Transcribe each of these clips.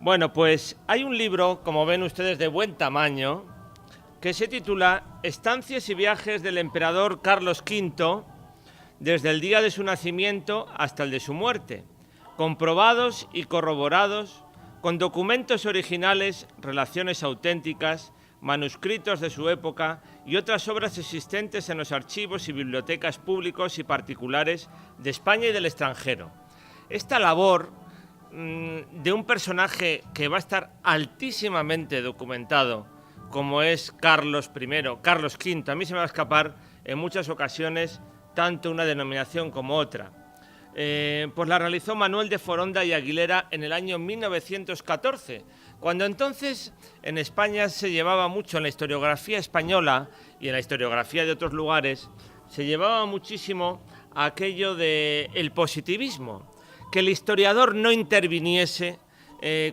Bueno, pues hay un libro, como ven ustedes, de buen tamaño, que se titula Estancias y viajes del emperador Carlos V desde el día de su nacimiento hasta el de su muerte, comprobados y corroborados con documentos originales, relaciones auténticas, manuscritos de su época y otras obras existentes en los archivos y bibliotecas públicos y particulares de España y del extranjero. Esta labor de un personaje que va a estar altísimamente documentado, como es Carlos V, a mí se me va a escapar en muchas ocasiones tanto una denominación como otra. Pues la realizó Manuel de Foronda y Aguilera en el año 1914, cuando entonces en España se llevaba mucho, en la historiografía española y en la historiografía de otros lugares, se llevaba muchísimo aquello del positivismo, que el historiador no interviniese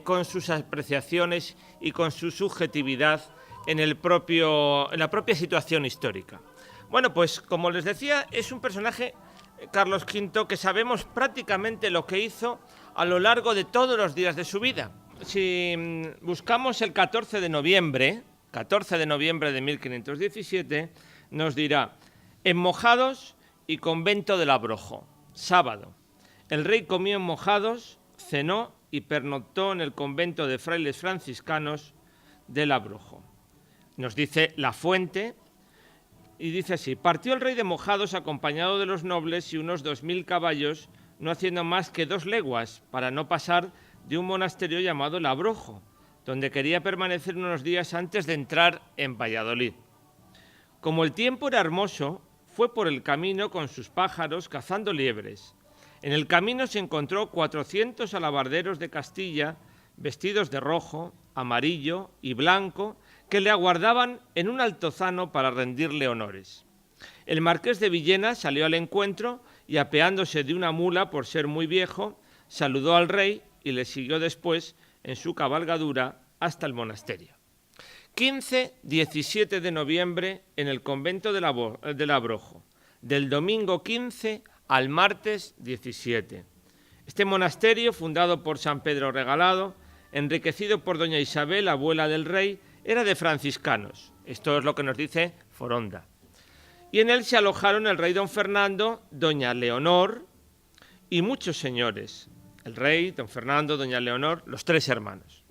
con sus apreciaciones y con su subjetividad en la propia situación histórica. Bueno, pues como les decía, es un personaje, Carlos V, que sabemos prácticamente lo que hizo a lo largo de todos los días de su vida. Si buscamos el 14 de noviembre de 1517, nos dirá: en Mojados y convento del Abrojo, sábado. El rey comió en Mojados, cenó y pernoctó en el convento de frailes franciscanos del Abrojo. Nos dice La Fuente, y dice así: partió el rey de Mojados acompañado de los nobles y unos 2000 caballos, no haciendo más que 2 leguas, para no pasar de un monasterio llamado El Abrojo, donde quería permanecer unos días antes de entrar en Valladolid. Como el tiempo era hermoso, fue por el camino con sus pájaros cazando liebres. En el camino se encontró 400 alabarderos de Castilla, vestidos de rojo, amarillo y blanco, que le aguardaban en un altozano para rendirle honores. El marqués de Villena salió al encuentro y, apeándose de una mula por ser muy viejo, saludó al rey y le siguió después en su cabalgadura hasta el monasterio. 15-17 de noviembre en el convento del Abrojo, del domingo 15 al martes 17. Este monasterio, fundado por San Pedro Regalado, enriquecido por doña Isabel, abuela del rey, era de franciscanos. Esto es lo que nos dice Foronda. Y en él se alojaron el rey don Fernando, doña Leonor y muchos señores. El rey, don Fernando, doña Leonor, los 3 hermanos.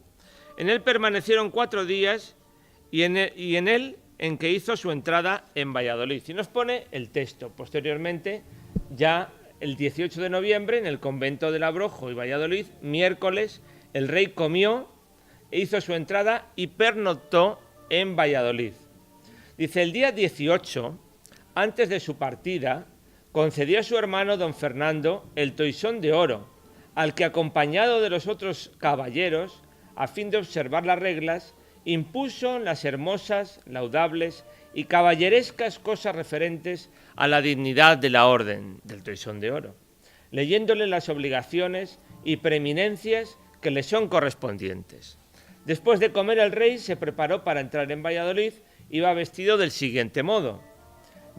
En él permanecieron 4 días y en él en que hizo su entrada en Valladolid. Y nos pone el texto. Posteriormente, ya el 18 de noviembre, en el convento del Abrojo y Valladolid, miércoles, el rey comió, hizo su entrada y pernoctó en Valladolid. Dice: el día 18, antes de su partida, concedió a su hermano don Fernando el toisón de oro, al que, acompañado de los otros caballeros, a fin de observar las reglas, impuso las hermosas, laudables y caballerescas cosas referentes a la dignidad de la orden del toisón de oro, leyéndole las obligaciones y preeminencias que le son correspondientes. Después de comer, el rey se preparó para entrar en Valladolid. Iba vestido del siguiente modo: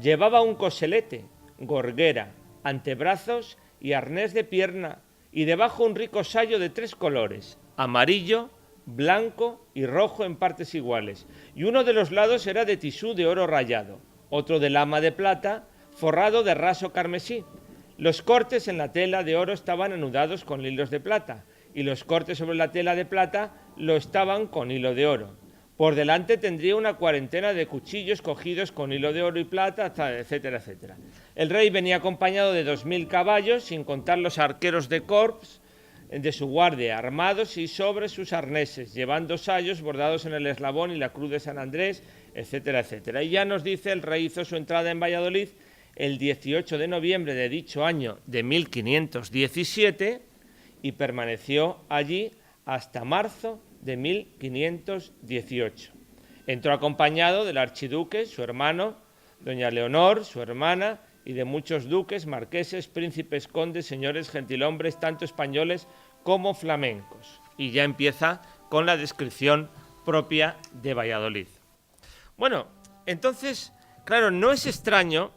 llevaba un coselete, gorguera, antebrazos y arnés de pierna, y debajo un rico sayo de 3 colores, amarillo, blanco y rojo en partes iguales, y uno de los lados era de tisú de oro rayado, otro de lama de plata, forrado de raso carmesí. Los cortes en la tela de oro estaban anudados con hilos de plata, y los cortes sobre la tela de plata lo estaban con hilo de oro. Por delante tendría una 40 de cuchillos cogidos con hilo de oro y plata, etcétera, etcétera. El rey venía acompañado de 2000 caballos, sin contar los arqueros de corps de su guardia, armados y sobre sus arneses, llevando sayos bordados en el eslabón y la cruz de San Andrés, etcétera, etcétera. Y ya nos dice: el rey hizo su entrada en Valladolid el 18 de noviembre de dicho año de 1517 y permaneció allí hasta marzo de 1518. Entró acompañado del archiduque, su hermano, doña Leonor, su hermana, y de muchos duques, marqueses, príncipes, condes, señores, gentilhombres, tanto españoles como flamencos. Y ya empieza con la descripción propia de Valladolid. Bueno, entonces, claro, no es extraño,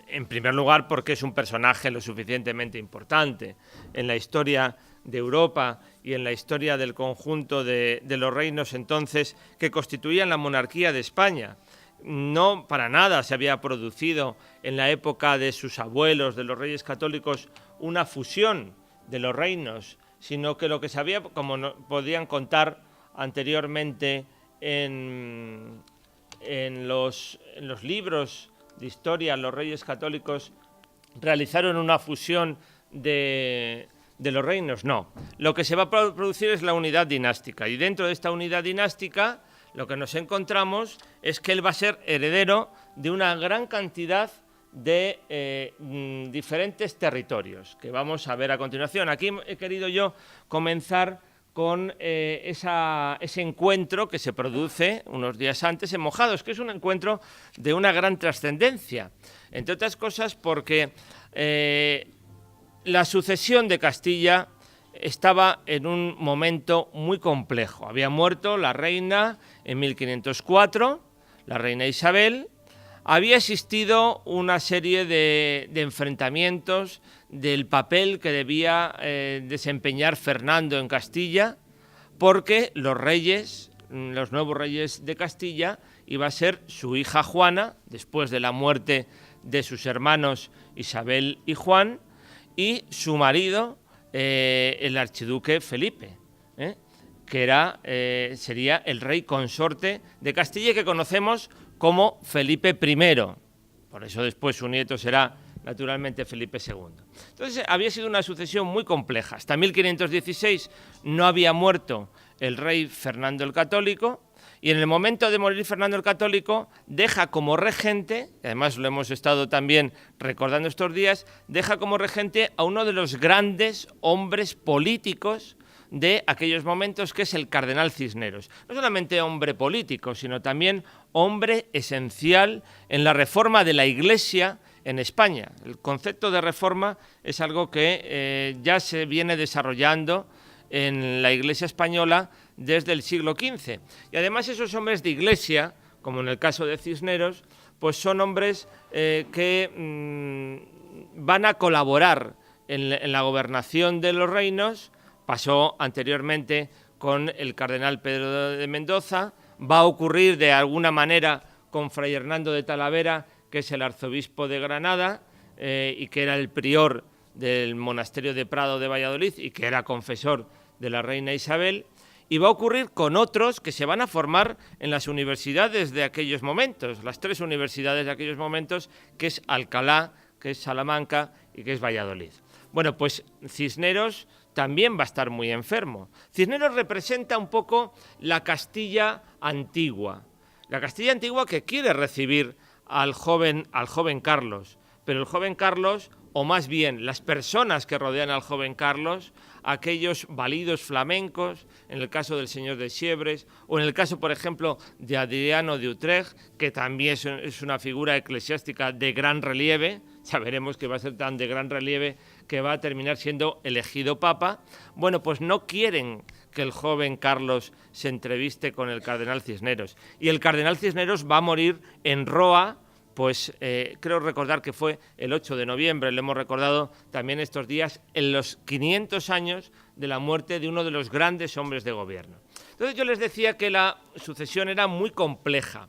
en primer lugar, porque es un personaje lo suficientemente importante en la historia de Europa y en la historia del conjunto de los reinos entonces que constituían la monarquía de España. No para nada se había producido en la época de sus abuelos, de los reyes católicos, una fusión de los reinos, sino que lo que se había, como podían contar anteriormente en los libros de historia, los reyes católicos realizaron una fusión de los reinos. No, lo que se va a producir es la unidad dinástica, y dentro de esta unidad dinástica lo que nos encontramos es que él va a ser heredero de una gran cantidad de diferentes territorios que vamos a ver a continuación. Aquí he querido yo comenzar con ese encuentro que se produce unos días antes en Mojados, que es un encuentro de una gran trascendencia, entre otras cosas porque la sucesión de Castilla estaba en un momento muy complejo. Había muerto la reina en 1504, la reina Isabel. Había existido una serie de enfrentamientos del papel que debía desempeñar Fernando en Castilla, porque los reyes, los nuevos reyes de Castilla, iba a ser su hija Juana, después de la muerte de sus hermanos Isabel y Juan, y su marido, el archiduque Felipe, que sería el rey consorte de Castilla, que conocemos como Felipe I. Por eso después su nieto será naturalmente Felipe II. Entonces había sido una sucesión muy compleja. Hasta 1516 no había muerto el rey Fernando el Católico, y en el momento de morir Fernando el Católico deja como regente, y además lo hemos estado también recordando estos días, deja como regente a uno de los grandes hombres políticos de aquellos momentos, que es el cardenal Cisneros. No solamente hombre político, sino también hombre esencial en la reforma de la Iglesia en España. El concepto de reforma es algo que ya se viene desarrollando en la Iglesia española desde el siglo XV. Y además esos hombres de Iglesia, como en el caso de Cisneros, pues son hombres que van a colaborar en la gobernación de los reinos. Pasó anteriormente con el cardenal Pedro de Mendoza, va a ocurrir de alguna manera con Fray Hernando de Talavera, que es el arzobispo de Granada y que era el prior del monasterio de Prado de Valladolid y que era confesor de la reina Isabel, y va a ocurrir con otros que se van a formar en las universidades de aquellos momentos, las tres universidades de aquellos momentos, que es Alcalá, que es Salamanca y que es Valladolid. Bueno, pues Cisneros también va a estar muy enfermo. Cisneros representa un poco la Castilla antigua, que quiere recibir al joven Carlos, pero el joven Carlos, o más bien las personas que rodean al joven Carlos, aquellos validos flamencos, en el caso del señor de Siebres, o en el caso, por ejemplo, de Adriano de Utrecht, que también es una figura eclesiástica de gran relieve. Ya veremos que va a ser tan de gran relieve que va a terminar siendo elegido papa. Bueno, pues no quieren que el joven Carlos se entreviste con el cardenal Cisneros. Y el cardenal Cisneros va a morir en Roa, pues creo recordar que fue el 8 de noviembre, lo hemos recordado también estos días, en los 500 años de la muerte de uno de los grandes hombres de gobierno. Entonces yo les decía que la sucesión era muy compleja,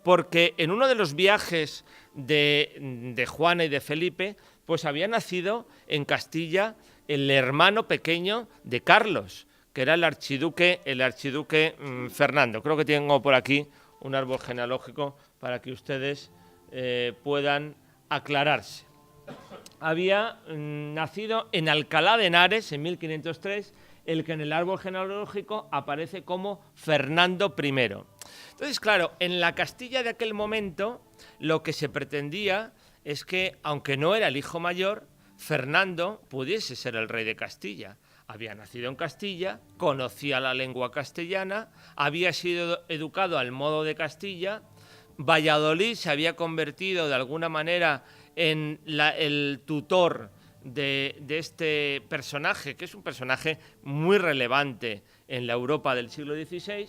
porque en uno de los viajes de Juana y de Felipe, pues había nacido en Castilla el hermano pequeño de Carlos, que era el archiduque Fernando. Creo que tengo por aquí un árbol genealógico para que ustedes puedan aclararse. Había nacido en Alcalá de Henares en 1503, el que en el árbol genealógico aparece como Fernando I. Entonces, claro, en la Castilla de aquel momento lo que se pretendía es que, aunque no era el hijo mayor, Fernando pudiese ser el rey de Castilla. Había nacido en Castilla, conocía la lengua castellana, había sido educado al modo de Castilla. Valladolid se había convertido de alguna manera en el tutor de este personaje, que es un personaje muy relevante en la Europa del siglo XVI.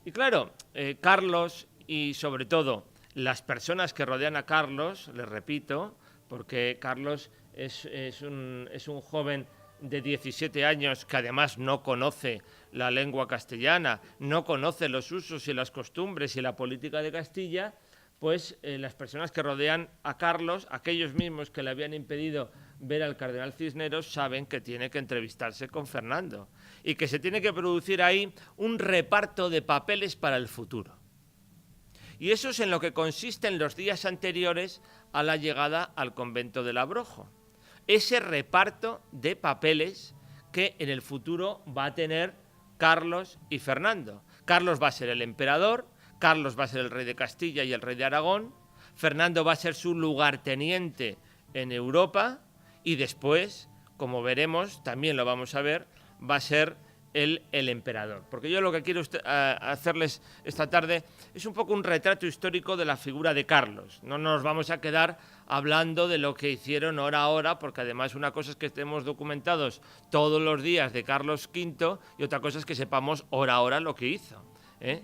Y claro, Carlos y sobre todo las personas que rodean a Carlos, les repito, porque Carlos es un joven de 17 años que además no conoce la lengua castellana, no conoce los usos y las costumbres y la política de Castilla, pues las personas que rodean a Carlos, aquellos mismos que le habían impedido ver al cardenal Cisneros, saben que tiene que entrevistarse con Fernando y que se tiene que producir ahí un reparto de papeles para el futuro. Y eso es en lo que consisten los días anteriores a la llegada al convento del Abrojo. Ese reparto de papeles que en el futuro va a tener Carlos y Fernando. Carlos va a ser el emperador, Carlos va a ser el rey de Castilla y el rey de Aragón, Fernando va a ser su lugarteniente en Europa y después, como veremos, también lo vamos a ver, va a ser el emperador. Porque yo lo que quiero hacerles esta tarde es un poco un retrato histórico de la figura de Carlos. No nos vamos a quedar hablando de lo que hicieron hora a hora, porque además una cosa es que estemos documentados todos los días de Carlos V y otra cosa es que sepamos hora a hora lo que hizo.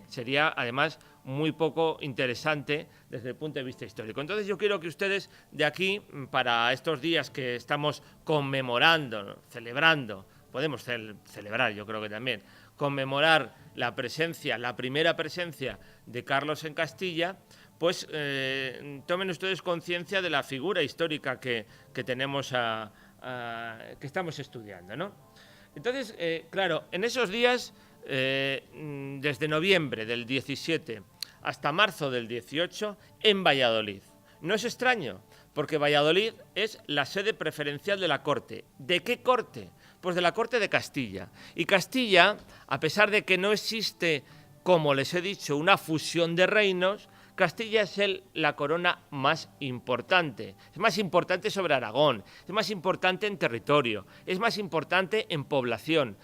Sería además muy poco interesante desde el punto de vista histórico. Entonces yo quiero que ustedes de aquí, para estos días que estamos conmemorando, celebrando, podemos celebrar, yo creo que también, conmemorar la presencia, la primera presencia de Carlos en Castilla, pues tomen ustedes conciencia de la figura histórica que tenemos, que estamos estudiando, ¿no? Entonces, claro, en esos días, desde noviembre del 17 hasta marzo del 18, en Valladolid. No es extraño, porque Valladolid es la sede preferencial de la corte. ¿De qué corte? Pues de la corte de Castilla. Y Castilla, a pesar de que no existe, como les he dicho, una fusión de reinos, Castilla es la corona más importante. Es más importante sobre Aragón, es más importante en territorio, es más importante en población.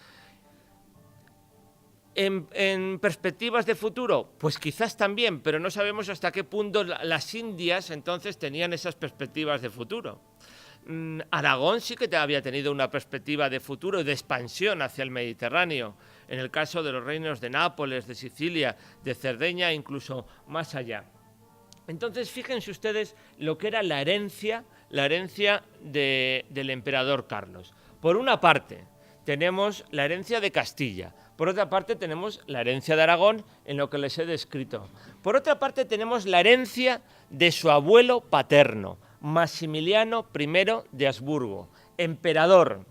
¿En perspectivas de futuro? Pues quizás también, pero no sabemos hasta qué punto las Indias entonces tenían esas perspectivas de futuro. Aragón sí que había tenido una perspectiva de futuro y de expansión hacia el Mediterráneo, en el caso de los reinos de Nápoles, de Sicilia, de Cerdeña, incluso más allá. Entonces, fíjense ustedes lo que era la herencia del emperador Carlos. Por una parte, tenemos la herencia de Castilla. Por otra parte, tenemos la herencia de Aragón, en lo que les he descrito. Por otra parte, tenemos la herencia de su abuelo paterno, Maximiliano I de Habsburgo, emperador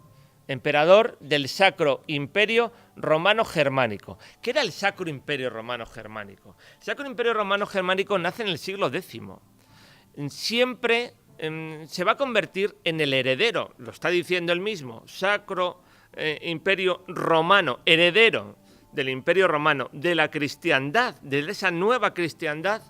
del Sacro Imperio Romano Germánico. ¿Qué era el Sacro Imperio Romano Germánico? El Sacro Imperio Romano Germánico nace en el siglo X. Siempre se va a convertir en el heredero, lo está diciendo él mismo, Sacro Imperio Romano, heredero del Imperio Romano, de la cristiandad, de esa nueva cristiandad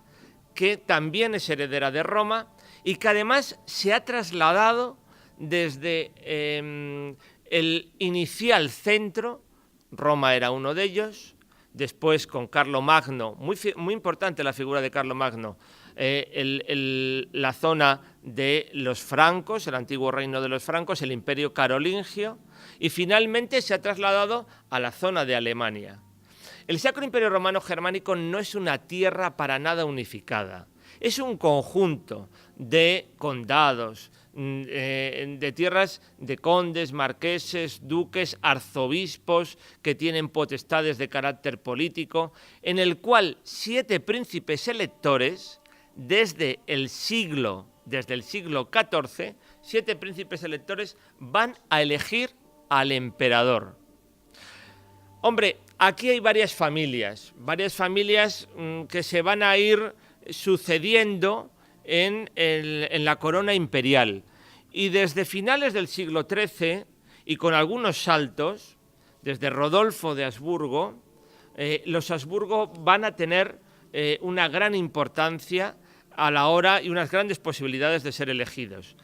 que también es heredera de Roma y que además se ha trasladado desde el inicial centro, Roma era uno de ellos, después con Carlomagno, muy importante la figura de Carlomagno, la zona de los francos, el antiguo reino de los francos, el imperio carolingio, y finalmente se ha trasladado a la zona de Alemania. El Sacro Imperio Romano Germánico no es una tierra para nada unificada, es un conjunto de condados, de tierras de condes, marqueses, duques, arzobispos que tienen potestades de carácter político, en el cual 7 príncipes electores, desde el siglo XIV, 7 príncipes electores van a elegir al emperador. Hombre, aquí hay varias familias que se van a ir sucediendo en la corona imperial. Y desde finales del siglo XIII, y con algunos saltos, desde Rodolfo de Habsburgo, los Habsburgo van a tener una gran importancia a la hora y unas grandes posibilidades de ser elegidos.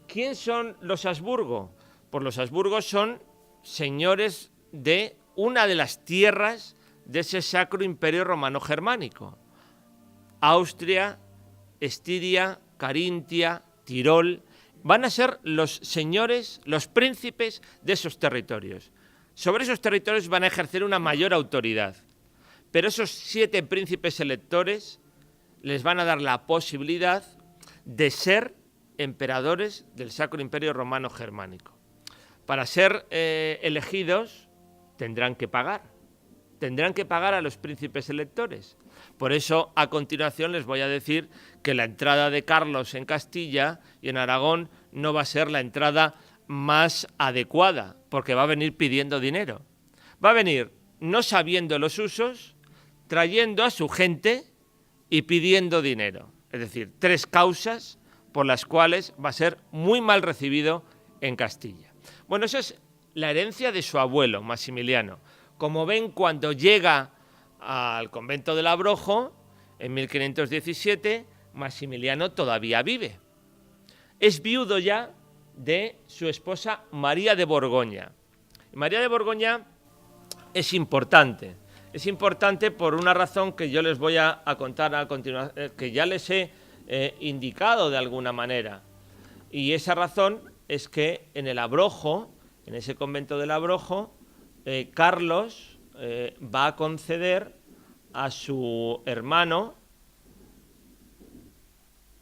¿Quién son los Habsburgo? Pues los Habsburgo son señores de una de las tierras de ese Sacro Imperio Romano Germánico. Austria, Estiria, Carintia, Tirol, van a ser los señores, los príncipes de esos territorios. Sobre esos territorios van a ejercer una mayor autoridad, pero esos 7 príncipes electores les van a dar la posibilidad de ser emperadores del Sacro Imperio Romano Germánico. para ser elegidos tendrán que pagar a los príncipes electores. Por eso, a continuación, les voy a decir que la entrada de Carlos en Castilla y en Aragón no va a ser la entrada más adecuada, porque va a venir pidiendo dinero. Va a venir no sabiendo los usos, trayendo a su gente y pidiendo dinero. Es decir, 3 causas por las cuales va a ser muy mal recibido en Castilla. Bueno, esa es la herencia de su abuelo, Maximiliano. Como ven, cuando llega al convento del Abrojo, en 1517, Maximiliano todavía vive. Es viudo ya de su esposa María de Borgoña. María de Borgoña es importante. Es importante por una razón que yo les voy a contar a continuación, que ya les he indicado de alguna manera. Y esa razón es que en el Abrojo, en ese convento del Abrojo, Carlos va a conceder a su hermano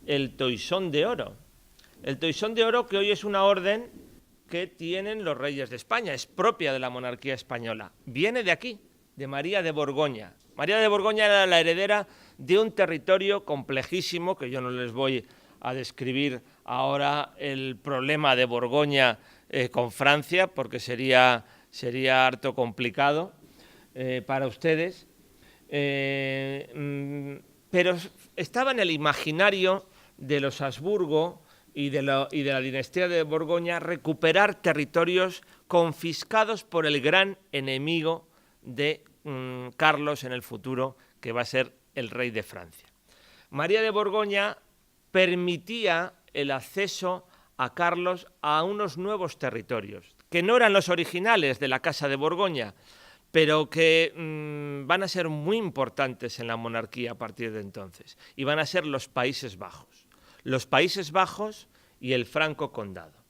el toisón de oro. El toisón de oro, que hoy es una orden que tienen los reyes de España, es propia de la monarquía española. Viene de aquí, de María de Borgoña. María de Borgoña era la heredera de un territorio complejísimo, que yo no les voy a describir ahora el problema de Borgoña con Francia, porque sería harto complicado para ustedes, pero estaba en el imaginario de los Habsburgo y de la dinastía de Borgoña recuperar territorios confiscados por el gran enemigo de Carlos en el futuro, que va a ser el rey de Francia. María de Borgoña permitía el acceso a Carlos a unos nuevos territorios, que no eran los originales de la Casa de Borgoña, pero que van a ser muy importantes en la monarquía a partir de entonces, y van a ser los Países Bajos. Los Países Bajos y el Franco Condado.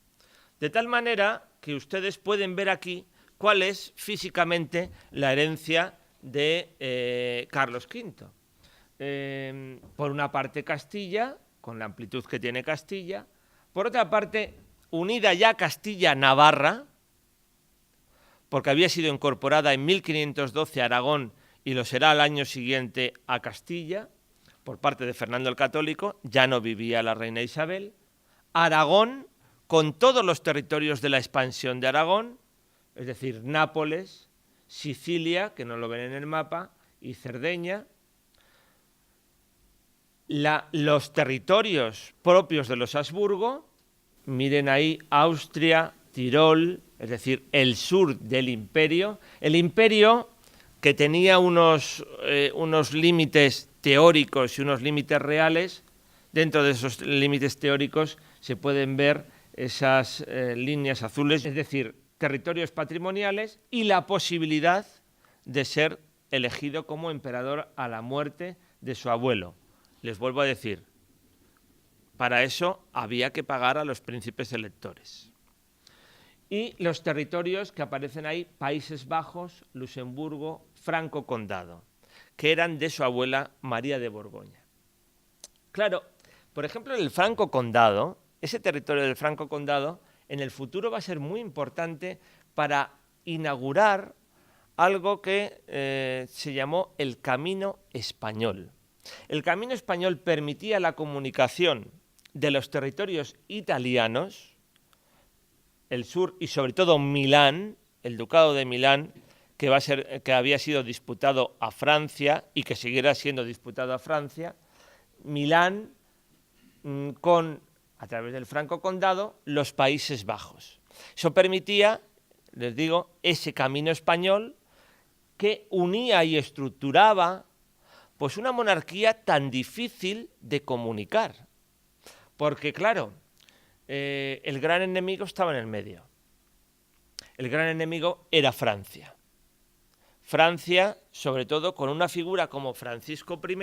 De tal manera que ustedes pueden ver aquí cuál es físicamente la herencia de Carlos V. Por una parte Castilla, con la amplitud que tiene Castilla, por otra parte unida ya Castilla-Navarra, porque había sido incorporada en 1512 a Aragón y lo será al año siguiente a Castilla, por parte de Fernando el Católico, ya no vivía la reina Isabel. Aragón, con todos los territorios de la expansión de Aragón, es decir, Nápoles, Sicilia, que no lo ven en el mapa, y Cerdeña. Los territorios propios de los Habsburgo, miren ahí, Austria, Tirol, es decir, el sur del imperio. El imperio que tenía unos límites teóricos y unos límites reales. Dentro de esos límites teóricos se pueden ver esas líneas azules, es decir, territorios patrimoniales y la posibilidad de ser elegido como emperador a la muerte de su abuelo. Les vuelvo a decir, para eso había que pagar a los príncipes electores. Y los territorios que aparecen ahí, Países Bajos, Luxemburgo, Franco Condado, que eran de su abuela María de Borgoña. Claro, por ejemplo, el Franco Condado, ese territorio del Franco Condado, en el futuro va a ser muy importante para inaugurar algo que se llamó el Camino Español. El Camino Español permitía la comunicación de los territorios italianos, el sur y sobre todo Milán, el Ducado de Milán, que había sido disputado a Francia y que seguirá siendo disputado a Francia, Milán a través del Franco Condado, los Países Bajos. Eso permitía, les digo, ese camino español que unía y estructuraba pues una monarquía tan difícil de comunicar. Porque, claro, el gran enemigo estaba en el medio. El gran enemigo era Francia. Francia, sobre todo, con una figura como Francisco I.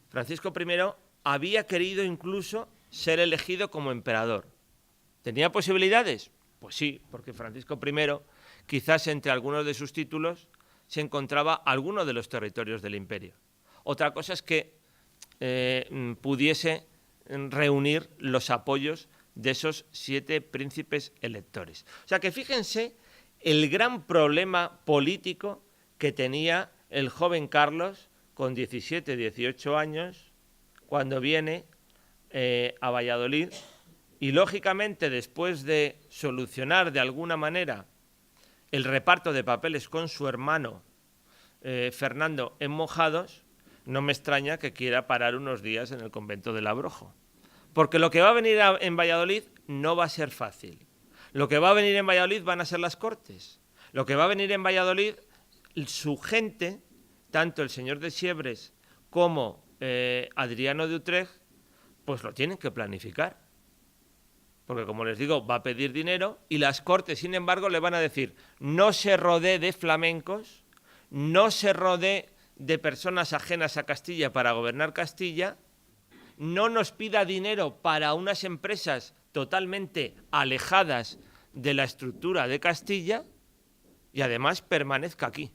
Francisco I había querido incluso ser elegido como emperador. ¿Tenía posibilidades? Pues sí, porque Francisco I, quizás entre algunos de sus títulos, se encontraba alguno de los territorios del imperio. Otra cosa es que pudiese reunir los apoyos de esos 7 príncipes electores. O sea que fíjense el gran problema político que tenía el joven Carlos con 17, 18 años cuando viene a Valladolid y, lógicamente, después de solucionar de alguna manera el reparto de papeles con su hermano Fernando en Mojados, no me extraña que quiera parar unos días en el convento del Abrojo. Porque lo que va a venir en Valladolid no va a ser fácil. Lo que va a venir en Valladolid van a ser las Cortes. Lo que va a venir en Valladolid, su gente, tanto el señor de Siebres como Adriano de Utrecht, pues lo tienen que planificar. Porque, como les digo, va a pedir dinero y las Cortes, sin embargo, le van a decir: no se rodee de flamencos, no se rodee de personas ajenas a Castilla para gobernar Castilla, no nos pida dinero para unas empresas totalmente alejadas de la estructura de Castilla y además permanezca aquí.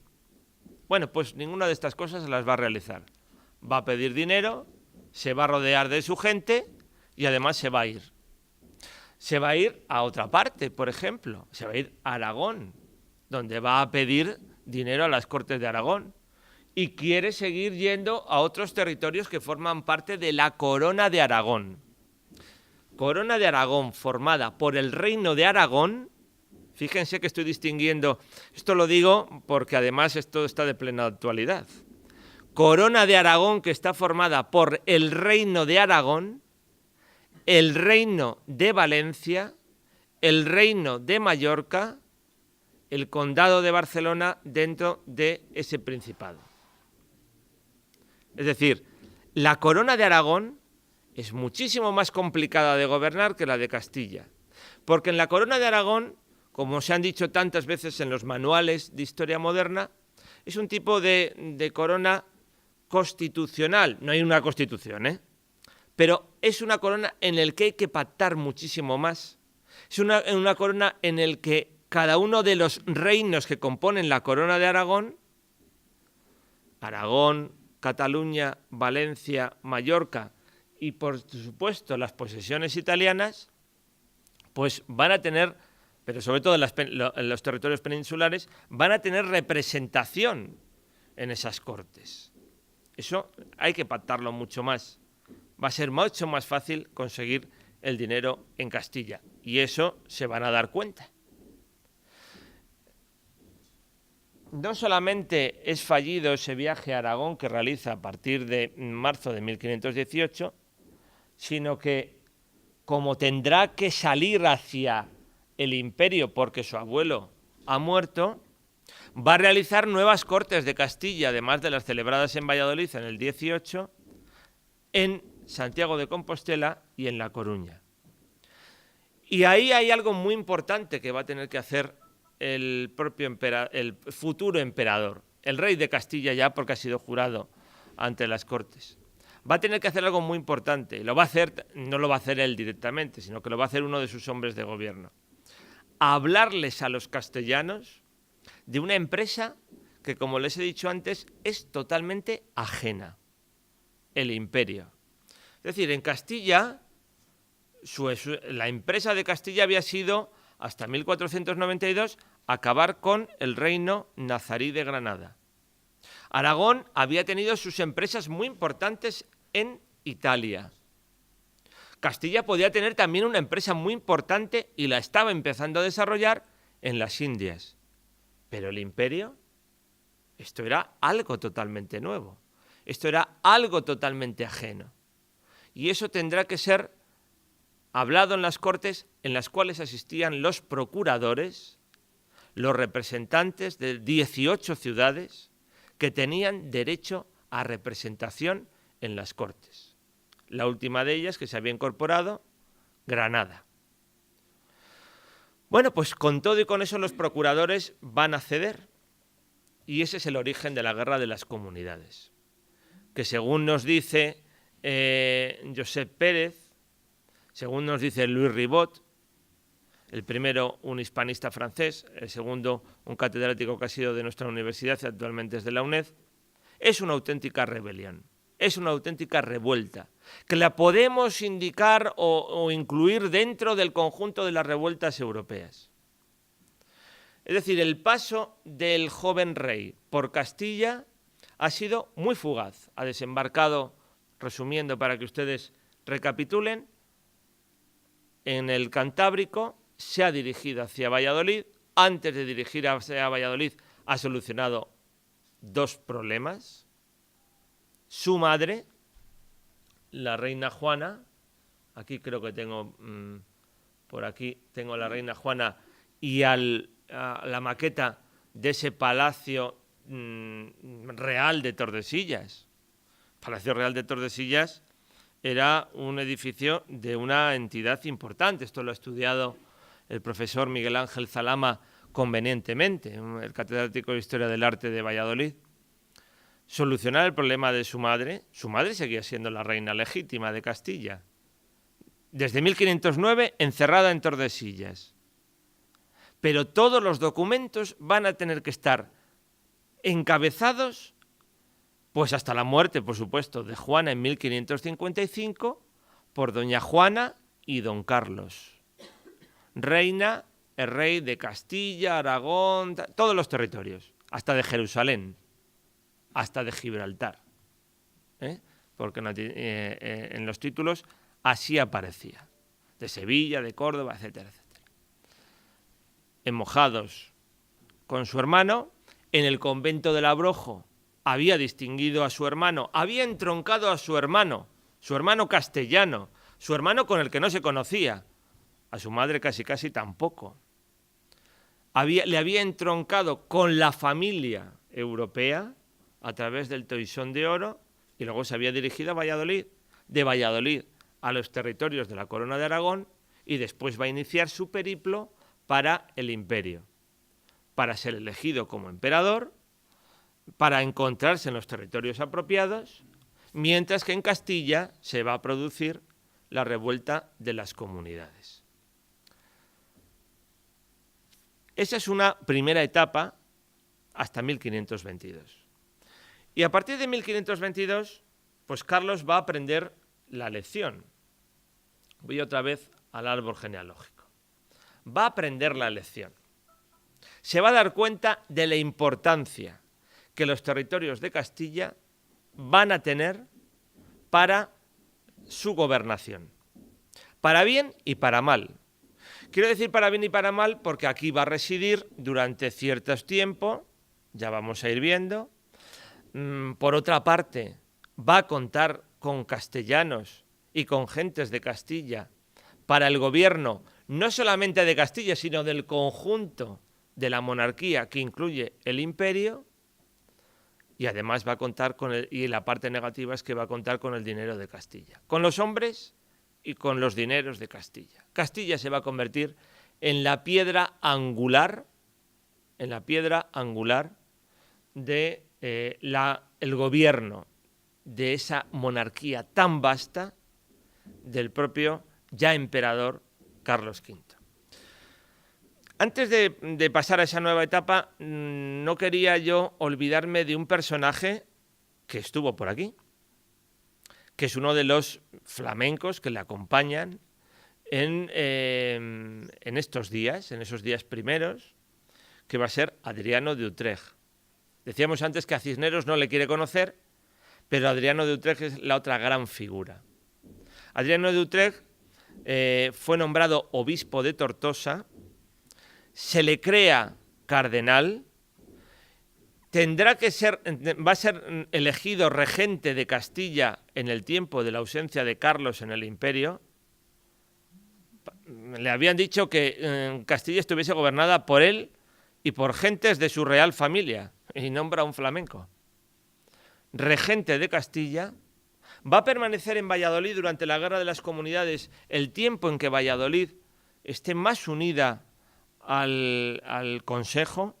Bueno, pues ninguna de estas cosas se las va a realizar. Va a pedir dinero, se va a rodear de su gente y además se va a ir. Se va a ir a otra parte, por ejemplo, se va a ir a Aragón, donde va a pedir dinero a las Cortes de Aragón. Y quiere seguir yendo a otros territorios que forman parte de la Corona de Aragón. Corona de Aragón formada por el Reino de Aragón. Fíjense que estoy distinguiendo, esto lo digo porque además esto está de plena actualidad. Corona de Aragón que está formada por el Reino de Aragón, el Reino de Valencia, el Reino de Mallorca, el Condado de Barcelona dentro de ese principado. Es decir, la Corona de Aragón es muchísimo más complicada de gobernar que la de Castilla, porque en la Corona de Aragón, como se han dicho tantas veces en los manuales de historia moderna, es un tipo de corona constitucional. No hay una constitución, pero es una corona en la que hay que pactar muchísimo más. Es una corona en la que cada uno de los reinos que componen la Corona de Aragón, Cataluña, Valencia, Mallorca y, por supuesto, las posesiones italianas, pues van a tener, pero sobre todo en los territorios peninsulares, van a tener representación en esas Cortes. Eso hay que pactarlo mucho más. Va a ser mucho más fácil conseguir el dinero en Castilla y eso se van a dar cuenta. No solamente es fallido ese viaje a Aragón que realiza a partir de marzo de 1518, sino que, como tendrá que salir hacia el imperio porque su abuelo ha muerto, va a realizar nuevas Cortes de Castilla, además de las celebradas en Valladolid en el 18, en Santiago de Compostela y en La Coruña. Y ahí hay algo muy importante que va a tener que hacer el futuro emperador, el rey de Castilla ya, porque ha sido jurado ante las Cortes. Va a tener que hacer algo muy importante. Lo va a hacer, no lo va a hacer él directamente, sino que lo va a hacer uno de sus hombres de gobierno. Hablarles a los castellanos de una empresa que, como les he dicho antes, es totalmente ajena, el imperio. Es decir, en Castilla, la empresa de Castilla había sido, hasta 1492, acabar con el reino nazarí de Granada. Aragón había tenido sus empresas muy importantes en Italia. Castilla podía tener también una empresa muy importante y la estaba empezando a desarrollar en las Indias. Pero el imperio, esto era algo totalmente nuevo. Esto era algo totalmente ajeno. Y eso tendrá que ser hablado en las Cortes, en las cuales asistían los procuradores, los representantes de 18 ciudades que tenían derecho a representación en las Cortes. La última de ellas, que se había incorporado, Granada. Bueno, pues con todo y con eso los procuradores van a ceder. Y ese es el origen de la Guerra de las Comunidades, que según nos dice Josep Pérez, según nos dice Louis Ribot, el primero un hispanista francés, el segundo un catedrático que ha sido de nuestra universidad y actualmente es de la UNED, es una auténtica rebelión. es una auténtica revuelta, que la podemos indicar o incluir dentro del conjunto de las revueltas europeas. Es decir, el paso del joven rey por Castilla ha sido muy fugaz. Ha desembarcado, resumiendo para que ustedes recapitulen, en el Cantábrico, se ha dirigido hacia Valladolid. Antes de dirigir hacia Valladolid ha solucionado dos problemas. Su madre, la reina Juana, aquí creo que tengo, por aquí tengo la reina Juana y a la maqueta de ese palacio real de Tordesillas. Palacio Real de Tordesillas era un edificio de una entidad importante. Esto lo ha estudiado el profesor Miguel Ángel Zalama convenientemente, el catedrático de Historia del Arte de Valladolid. Solucionar el problema de su madre seguía siendo la reina legítima de Castilla. Desde 1509, encerrada en Tordesillas. Pero todos los documentos van a tener que estar encabezados, pues hasta la muerte, por supuesto, de Juana en 1555, por doña Juana y don Carlos. Reina, el rey de Castilla, Aragón, todos los territorios, hasta de Jerusalén, hasta de Gibraltar, porque en los títulos así aparecía, de Sevilla, de Córdoba, etcétera, etcétera. Mojados con su hermano, en el convento del Abrojo había distinguido a su hermano, había entroncado a su hermano castellano, su hermano con el que no se conocía, a su madre casi tampoco. Le había entroncado con la familia europea a través del Toisón de Oro y luego se había dirigido a Valladolid, de Valladolid a los territorios de la Corona de Aragón y después va a iniciar su periplo para el imperio, para ser elegido como emperador, para encontrarse en los territorios apropiados, mientras que en Castilla se va a producir la revuelta de las comunidades. Esa es una primera etapa hasta 1522. Y a partir de 1522, pues Carlos va a aprender la lección. Voy otra vez al árbol genealógico. Va a aprender la lección. Se va a dar cuenta de la importancia que los territorios de Castilla van a tener para su gobernación, para bien y para mal. Quiero decir para bien y para mal porque aquí va a residir durante cierto tiempo, ya vamos a ir viendo. Por otra parte, va a contar con castellanos y con gentes de Castilla para el gobierno, no solamente de Castilla, sino del conjunto de la monarquía que incluye el imperio, y además va a contar y la parte negativa es que va a contar con el dinero de Castilla, con los hombres y con los dineros de Castilla. Castilla se va a convertir en la piedra angular, de el gobierno de esa monarquía tan vasta del propio ya emperador Carlos V. Antes de pasar a esa nueva etapa, no quería yo olvidarme de un personaje que estuvo por aquí, que es uno de los flamencos que le acompañan en estos días, en esos días primeros, que va a ser Adriano de Utrecht. Decíamos antes que a Cisneros no le quiere conocer, pero Adriano de Utrecht es la otra gran figura. Adriano de Utrecht fue nombrado obispo de Tortosa, se le crea cardenal, va a ser elegido regente de Castilla en el tiempo de la ausencia de Carlos en el imperio. Le habían dicho que Castilla estuviese gobernada por él y por gentes de su real familia, y nombra a un flamenco. Regente de Castilla, va a permanecer en Valladolid durante la Guerra de las Comunidades, el tiempo en que Valladolid esté más unida al Consejo,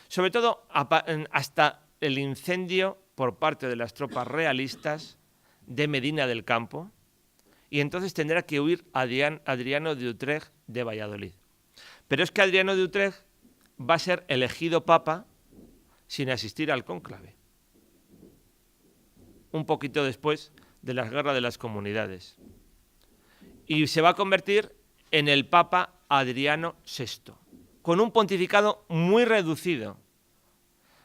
sobre todo hasta el incendio por parte de las tropas realistas de Medina del Campo, y entonces tendrá que huir Adriano de Utrecht de Valladolid. Pero es que Adriano de Utrecht va a ser elegido papa sin asistir al cónclave. un poquito después de la Guerra de las Comunidades. Y se va a convertir en el Papa Adriano VI, con un pontificado muy reducido.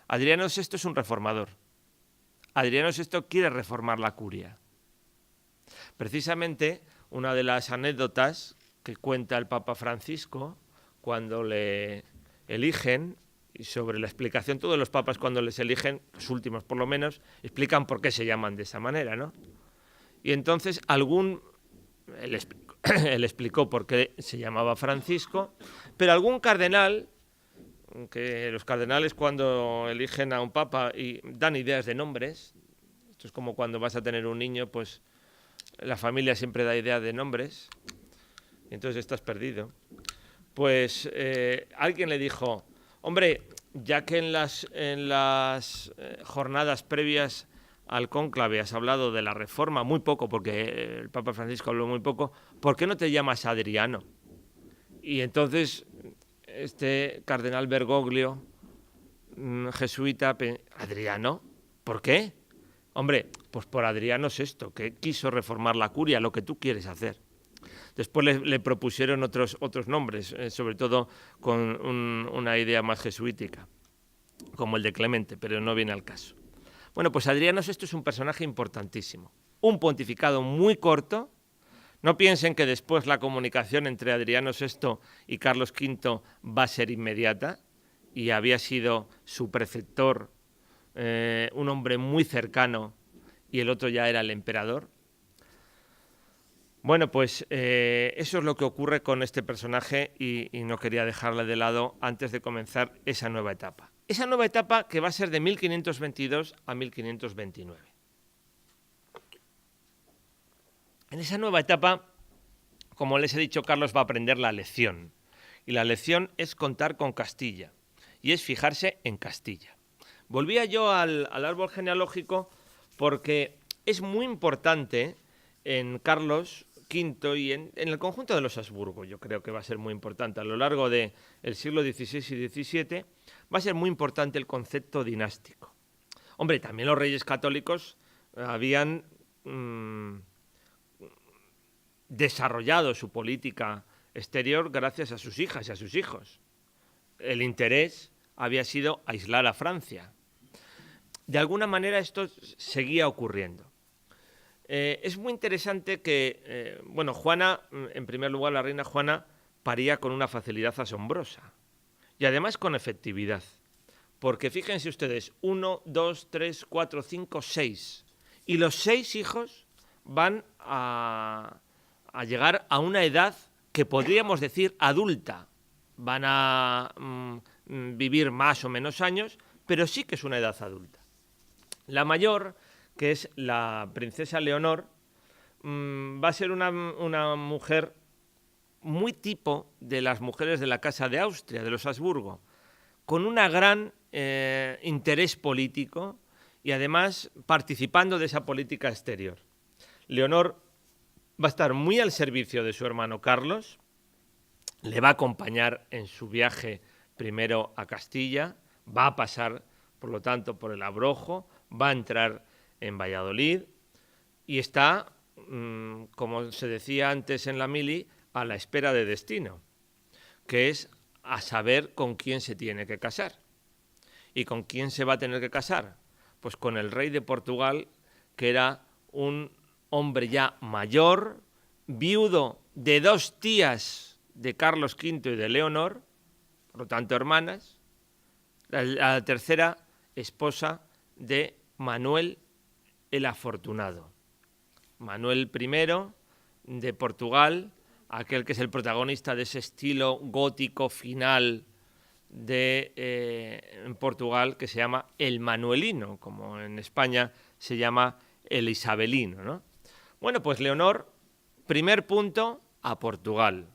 Adriano VI es un reformador. Adriano VI quiere reformar la curia. Precisamente, una de las anécdotas que cuenta el Papa Francisco cuando le eligen, y sobre la explicación, todos los papas cuando les eligen, los últimos por lo menos, explican por qué se llaman de esa manera, ¿no? Y entonces él explicó por qué se llamaba Francisco, pero algún cardenal, que los cardenales cuando eligen a un papa y dan ideas de nombres, esto es como cuando vas a tener un niño, pues la familia siempre da idea de nombres, y entonces estás perdido. Pues alguien le dijo, hombre, ya que en las jornadas previas al cónclave has hablado de la reforma, muy poco, porque el Papa Francisco habló muy poco, ¿por qué no te llamas Adriano? Y entonces este cardenal Bergoglio, jesuita, ¿Adriano? ¿Por qué? Hombre, pues por Adriano VI, que quiso reformar la curia, lo que tú quieres hacer. Después le propusieron otros nombres, sobre todo con una idea más jesuítica, como el de Clemente, pero no viene al caso. Bueno, pues Adriano VI es un personaje importantísimo, un pontificado muy corto. No piensen que después la comunicación entre Adriano VI y Carlos V va a ser inmediata, y había sido su preceptor, un hombre muy cercano, y el otro ya era el emperador. Bueno, pues eso es lo que ocurre con este personaje y no quería dejarle de lado antes de comenzar esa nueva etapa. Esa nueva etapa que va a ser de 1522 a 1529. En esa nueva etapa, como les he dicho, Carlos va a aprender la lección. Y la lección es contar con Castilla y es fijarse en Castilla. Volvía yo al árbol genealógico porque es muy importante en Carlos V y en el conjunto de los Habsburgo. Yo creo que va a ser muy importante. A lo largo del siglo XVI y XVII va a ser muy importante el concepto dinástico. Hombre, también los reyes católicos habían desarrollado su política exterior gracias a sus hijas y a sus hijos. El interés había sido aislar a Francia. De alguna manera esto seguía ocurriendo. Es muy interesante que, Juana, en primer lugar, la reina Juana paría con una facilidad asombrosa y además con efectividad. Porque fíjense ustedes, 1, 2, 3, 4, 5, 6. Y los 6 hijos van a llegar a una edad que podríamos decir adulta. Van a vivir más o menos años, pero sí que es una edad adulta. La mayor, que es la princesa Leonor, va a ser una mujer muy tipo de las mujeres de la Casa de Austria, de los Habsburgo, con un gran interés político y además participando de esa política exterior. Leonor va a estar muy al servicio de su hermano Carlos, le va a acompañar en su viaje primero a Castilla, va a pasar, por lo tanto, por el Abrojo, va a entrar en Valladolid y está, como se decía antes en la mili, a la espera de destino, que es a saber con quién se tiene que casar. ¿Y con quién se va a tener que casar? Pues con el rey de Portugal, que era un hombre ya mayor, viudo de 2 tías de Carlos V y de Leonor, por lo tanto hermanas, la tercera esposa de Manuel el Afortunado. Manuel I de Portugal, aquel que es el protagonista de ese estilo gótico final en Portugal, que se llama el manuelino, como en España se llama el isabelino, ¿no? Bueno, pues Leonor, primer punto, a Portugal.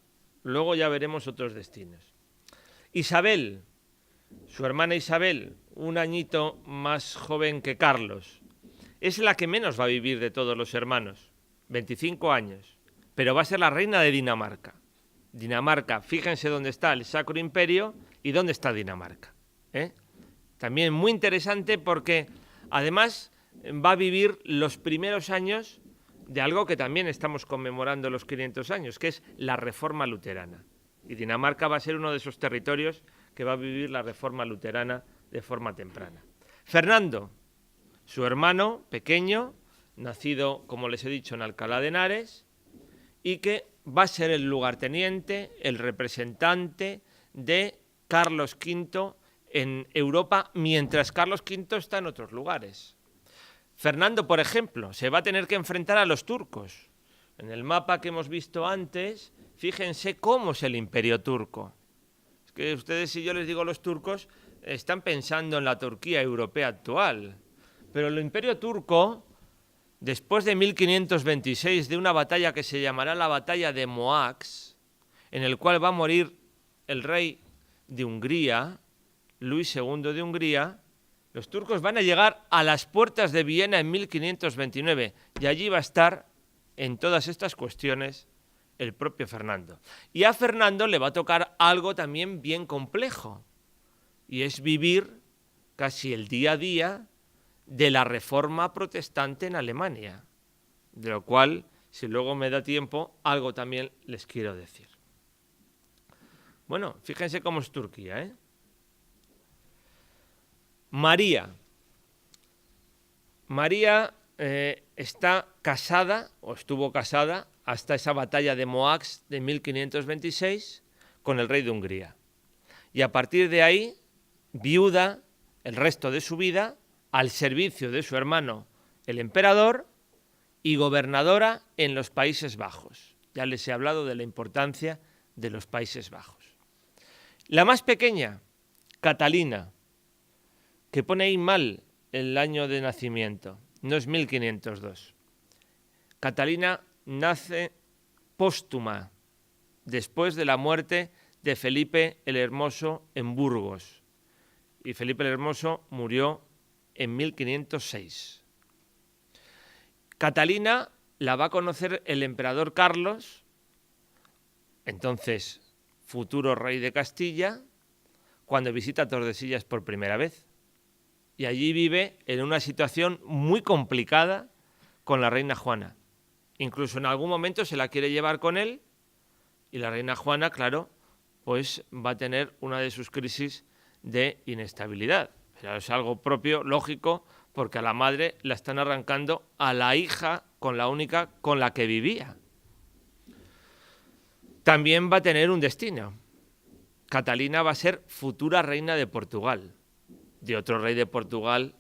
Luego ya veremos otros destinos. Isabel, su hermana Isabel, un añito más joven que Carlos, es la que menos va a vivir de todos los hermanos, 25 años, pero va a ser la reina de Dinamarca. Dinamarca, fíjense dónde está el Sacro Imperio y dónde está Dinamarca. También muy interesante porque, además, va a vivir los primeros años de algo que también estamos conmemorando los 500 años, que es la Reforma Luterana. Y Dinamarca va a ser uno de esos territorios que va a vivir la Reforma Luterana de forma temprana. Fernando, su hermano pequeño, nacido, como les he dicho, en Alcalá de Henares, y que va a ser el lugarteniente, el representante de Carlos V en Europa, mientras Carlos V está en otros lugares. Fernando, por ejemplo, se va a tener que enfrentar a los turcos. En el mapa que hemos visto antes, fíjense cómo es el imperio turco. Es que ustedes, si yo les digo los turcos, están pensando en la Turquía europea actual. Pero el imperio turco, después de 1526, de una batalla que se llamará la batalla de Moax, en el cual va a morir el rey de Hungría, Luis II de Hungría, los turcos van a llegar a las puertas de Viena en 1529 y allí va a estar en todas estas cuestiones el propio Fernando. Y a Fernando le va a tocar algo también bien complejo, y es vivir casi el día a día de la Reforma protestante en Alemania, de lo cual, si luego me da tiempo, algo también les quiero decir. Bueno, fíjense cómo es Turquía, ¿eh? María está casada, o estuvo casada, hasta esa batalla de Moax de 1526 con el rey de Hungría. Y a partir de ahí, viuda el resto de su vida al servicio de su hermano, el emperador, y gobernadora en los Países Bajos. Ya les he hablado de la importancia de los Países Bajos. La más pequeña, Catalina, que pone ahí mal el año de nacimiento, no es 1502. Catalina nace póstuma, después de la muerte de Felipe el Hermoso en Burgos. Y Felipe el Hermoso murió en 1506. Catalina la va a conocer el emperador Carlos, entonces futuro rey de Castilla, cuando visita Tordesillas por primera vez. Y allí vive en una situación muy complicada con la reina Juana. Incluso en algún momento se la quiere llevar con él y la reina Juana, claro, pues va a tener una de sus crisis de inestabilidad. Pero es algo propio, lógico, porque a la madre la están arrancando a la hija con la única con la que vivía. También va a tener un destino. Catalina va a ser futura reina de Portugal, de otro rey de Portugal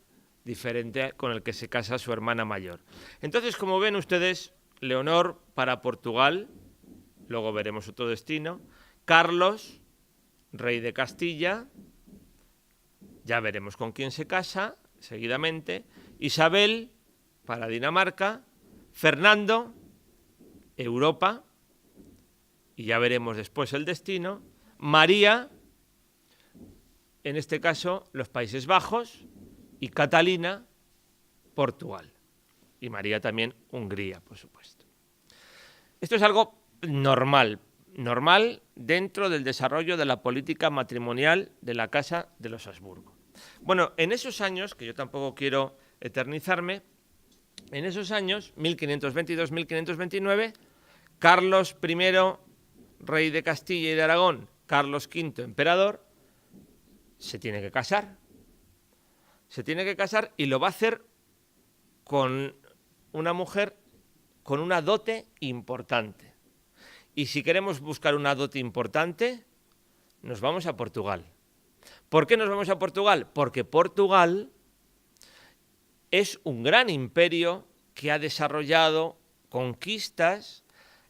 diferente con el que se casa su hermana mayor. Entonces, como ven ustedes, Leonor para Portugal, luego veremos otro destino, Carlos, rey de Castilla, ya veremos con quién se casa seguidamente, Isabel para Dinamarca, Fernando, Europa, y ya veremos después el destino, María, en este caso los Países Bajos, y Catalina, Portugal. Y María también Hungría, por supuesto. Esto es algo normal dentro del desarrollo de la política matrimonial de la Casa de los Habsburgo. Bueno, en esos años, que yo tampoco quiero eternizarme, en esos años, 1522-1529, Carlos I, rey de Castilla y de Aragón, Carlos V, emperador, se tiene que casar. Se tiene que casar y lo va a hacer con una mujer con una dote importante. Y si queremos buscar una dote importante, nos vamos a Portugal. ¿Por qué nos vamos a Portugal? Porque Portugal es un gran imperio que ha desarrollado conquistas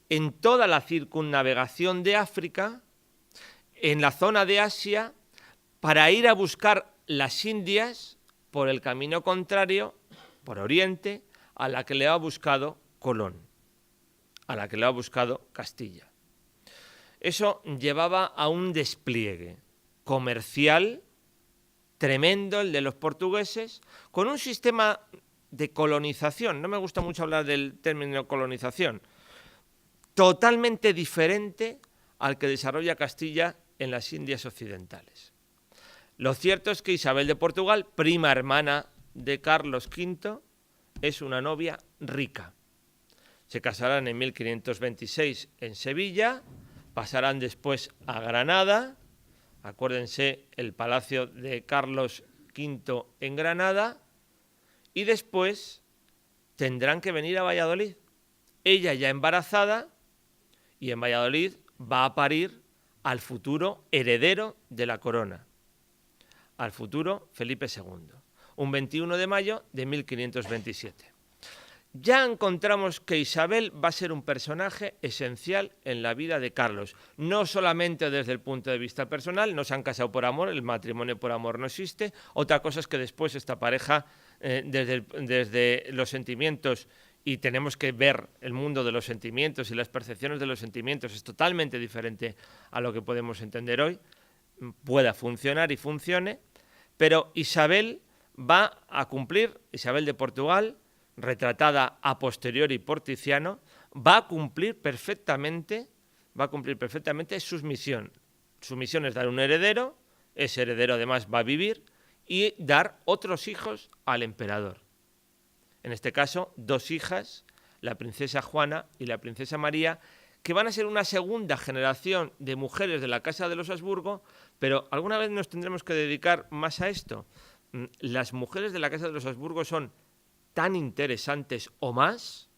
en toda la circunnavegación de África, en la zona de Asia, para ir a buscar las Indias por el camino contrario, por Oriente, a la que le ha buscado Colón, a la que le ha buscado Castilla. Eso llevaba a un despliegue comercial tremendo, el de los portugueses, con un sistema de colonización, no me gusta mucho hablar del término colonización, totalmente diferente al que desarrolla Castilla en las Indias occidentales. Lo cierto es que Isabel de Portugal, prima hermana de Carlos V, es una novia rica. Se casarán en 1526 en Sevilla, pasarán después a Granada, acuérdense el palacio de Carlos V en Granada, y después tendrán que venir a Valladolid. Ella ya embarazada, y en Valladolid va a parir al futuro heredero de la corona, al futuro Felipe II, un 21 de mayo de 1527. Ya encontramos que Isabel va a ser un personaje esencial en la vida de Carlos, no solamente desde el punto de vista personal, no se han casado por amor, el matrimonio por amor no existe, otra cosa es que después esta pareja, desde los sentimientos, y tenemos que ver el mundo de los sentimientos y las percepciones de los sentimientos, es totalmente diferente a lo que podemos entender hoy, pueda funcionar y funcione, pero Isabel va a cumplir, Isabel de Portugal, retratada a posteriori por Tiziano, va a cumplir perfectamente su misión. Su misión es dar un heredero, ese heredero además va a vivir y dar otros hijos al emperador. En este caso, 2 hijas, la princesa Juana y la princesa María, que van a ser una segunda generación de mujeres de la Casa de los Habsburgo, pero alguna vez nos tendremos que dedicar más a esto. Las mujeres de la Casa de los Habsburgo son tan interesantes o más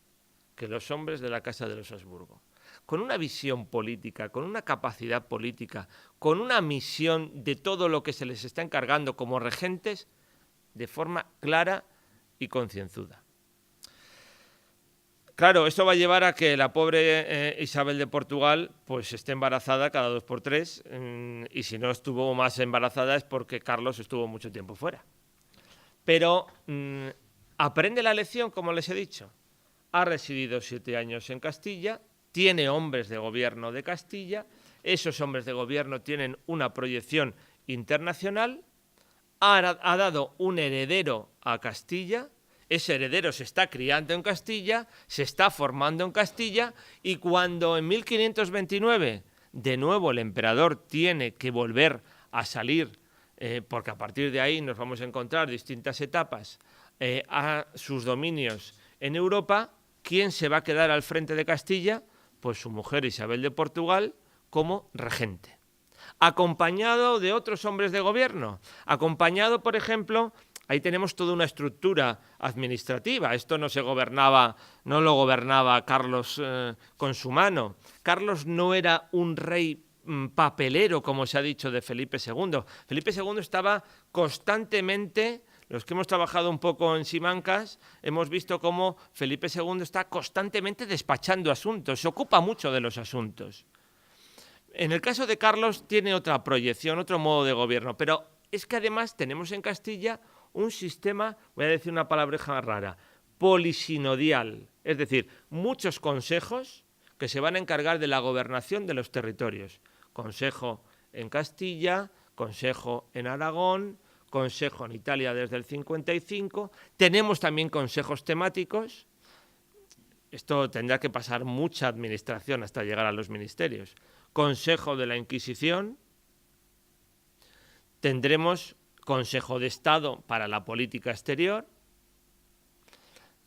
que los hombres de la Casa de los Habsburgo. Con una visión política, con una capacidad política, con una misión de todo lo que se les está encargando como regentes, de forma clara y concienzuda. Claro, esto va a llevar a que la pobre Isabel de Portugal pues esté embarazada cada 2 por 3 y si no estuvo más embarazada es porque Carlos estuvo mucho tiempo fuera. Pero aprende la lección, como les he dicho. Ha residido 7 años en Castilla, tiene hombres de gobierno de Castilla, esos hombres de gobierno tienen una proyección internacional, ha dado un heredero a Castilla, ese heredero se está criando en Castilla, se está formando en Castilla, y cuando en 1529 de nuevo el emperador tiene que volver a salir, porque a partir de ahí nos vamos a encontrar distintas etapas, a sus dominios en Europa, ¿quién se va a quedar al frente de Castilla? Pues su mujer Isabel de Portugal como regente, acompañado de otros hombres de gobierno, acompañado, por ejemplo, ahí tenemos toda una estructura administrativa, esto no lo gobernaba Carlos con su mano. Carlos no era un rey papelero, como se ha dicho de Felipe II. Felipe II estaba constantemente, los que hemos trabajado un poco en Simancas, hemos visto cómo Felipe II está constantemente despachando asuntos, se ocupa mucho de los asuntos. En el caso de Carlos tiene otra proyección, otro modo de gobierno, pero es que además tenemos en Castilla un sistema, voy a decir una palabreja rara, polisinodial, es decir, muchos consejos que se van a encargar de la gobernación de los territorios. Consejo en Castilla, consejo en Aragón, consejo en Italia desde el 55, tenemos también consejos temáticos, esto tendrá que pasar mucha administración hasta llegar a los ministerios, consejo de la Inquisición, tendremos Consejo de Estado para la política exterior,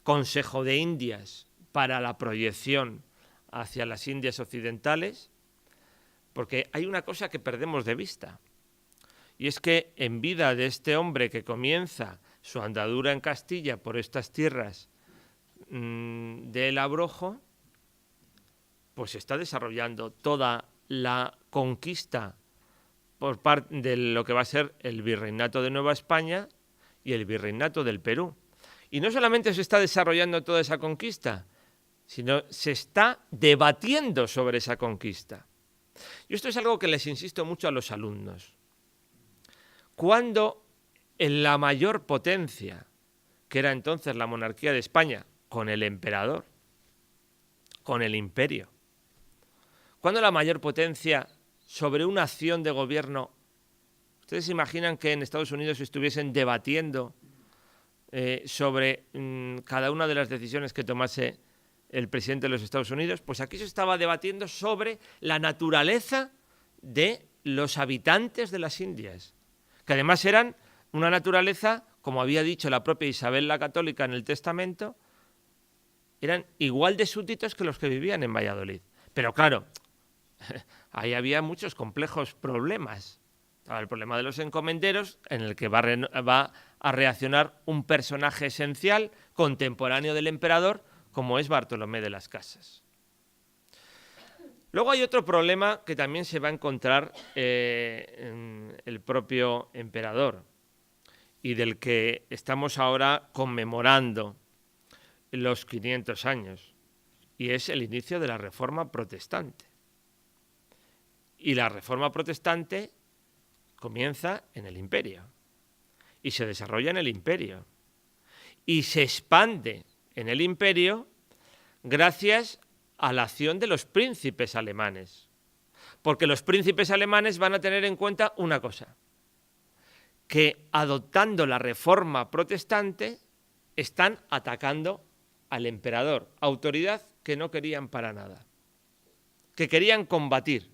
Consejo de Indias para la proyección hacia las Indias occidentales, porque hay una cosa que perdemos de vista, y es que en vida de este hombre que comienza su andadura en Castilla por estas tierras del Abrojo, pues se está desarrollando toda la conquista por parte de lo que va a ser el virreinato de Nueva España y el virreinato del Perú. Y no solamente se está desarrollando toda esa conquista, sino se está debatiendo sobre esa conquista. Y esto es algo que les insisto mucho a los alumnos. Cuando en la mayor potencia, que era entonces la monarquía de España, con el emperador, con el imperio, cuando la mayor potencia sobre una acción de gobierno, ¿ustedes se imaginan que en Estados Unidos estuviesen debatiendo sobre cada una de las decisiones que tomase el presidente de los Estados Unidos? Pues aquí se estaba debatiendo sobre la naturaleza de los habitantes de las Indias, que además eran una naturaleza como había dicho la propia Isabel la Católica en el Testamento, eran igual de súbditos que los que vivían en Valladolid. Pero claro, ahí había muchos complejos problemas. Estaba el problema de los encomenderos, en el que va a reaccionar un personaje esencial, contemporáneo del emperador, como es Bartolomé de las Casas. Luego hay otro problema que también se va a encontrar en el propio emperador y del que estamos ahora conmemorando los 500 años, y es el inicio de la Reforma Protestante. Y la Reforma Protestante comienza en el Imperio y se desarrolla en el Imperio y se expande en el Imperio gracias a la acción de los príncipes alemanes, porque los príncipes alemanes van a tener en cuenta una cosa, que adoptando la Reforma Protestante están atacando al emperador, autoridad que no querían para nada, que querían combatir,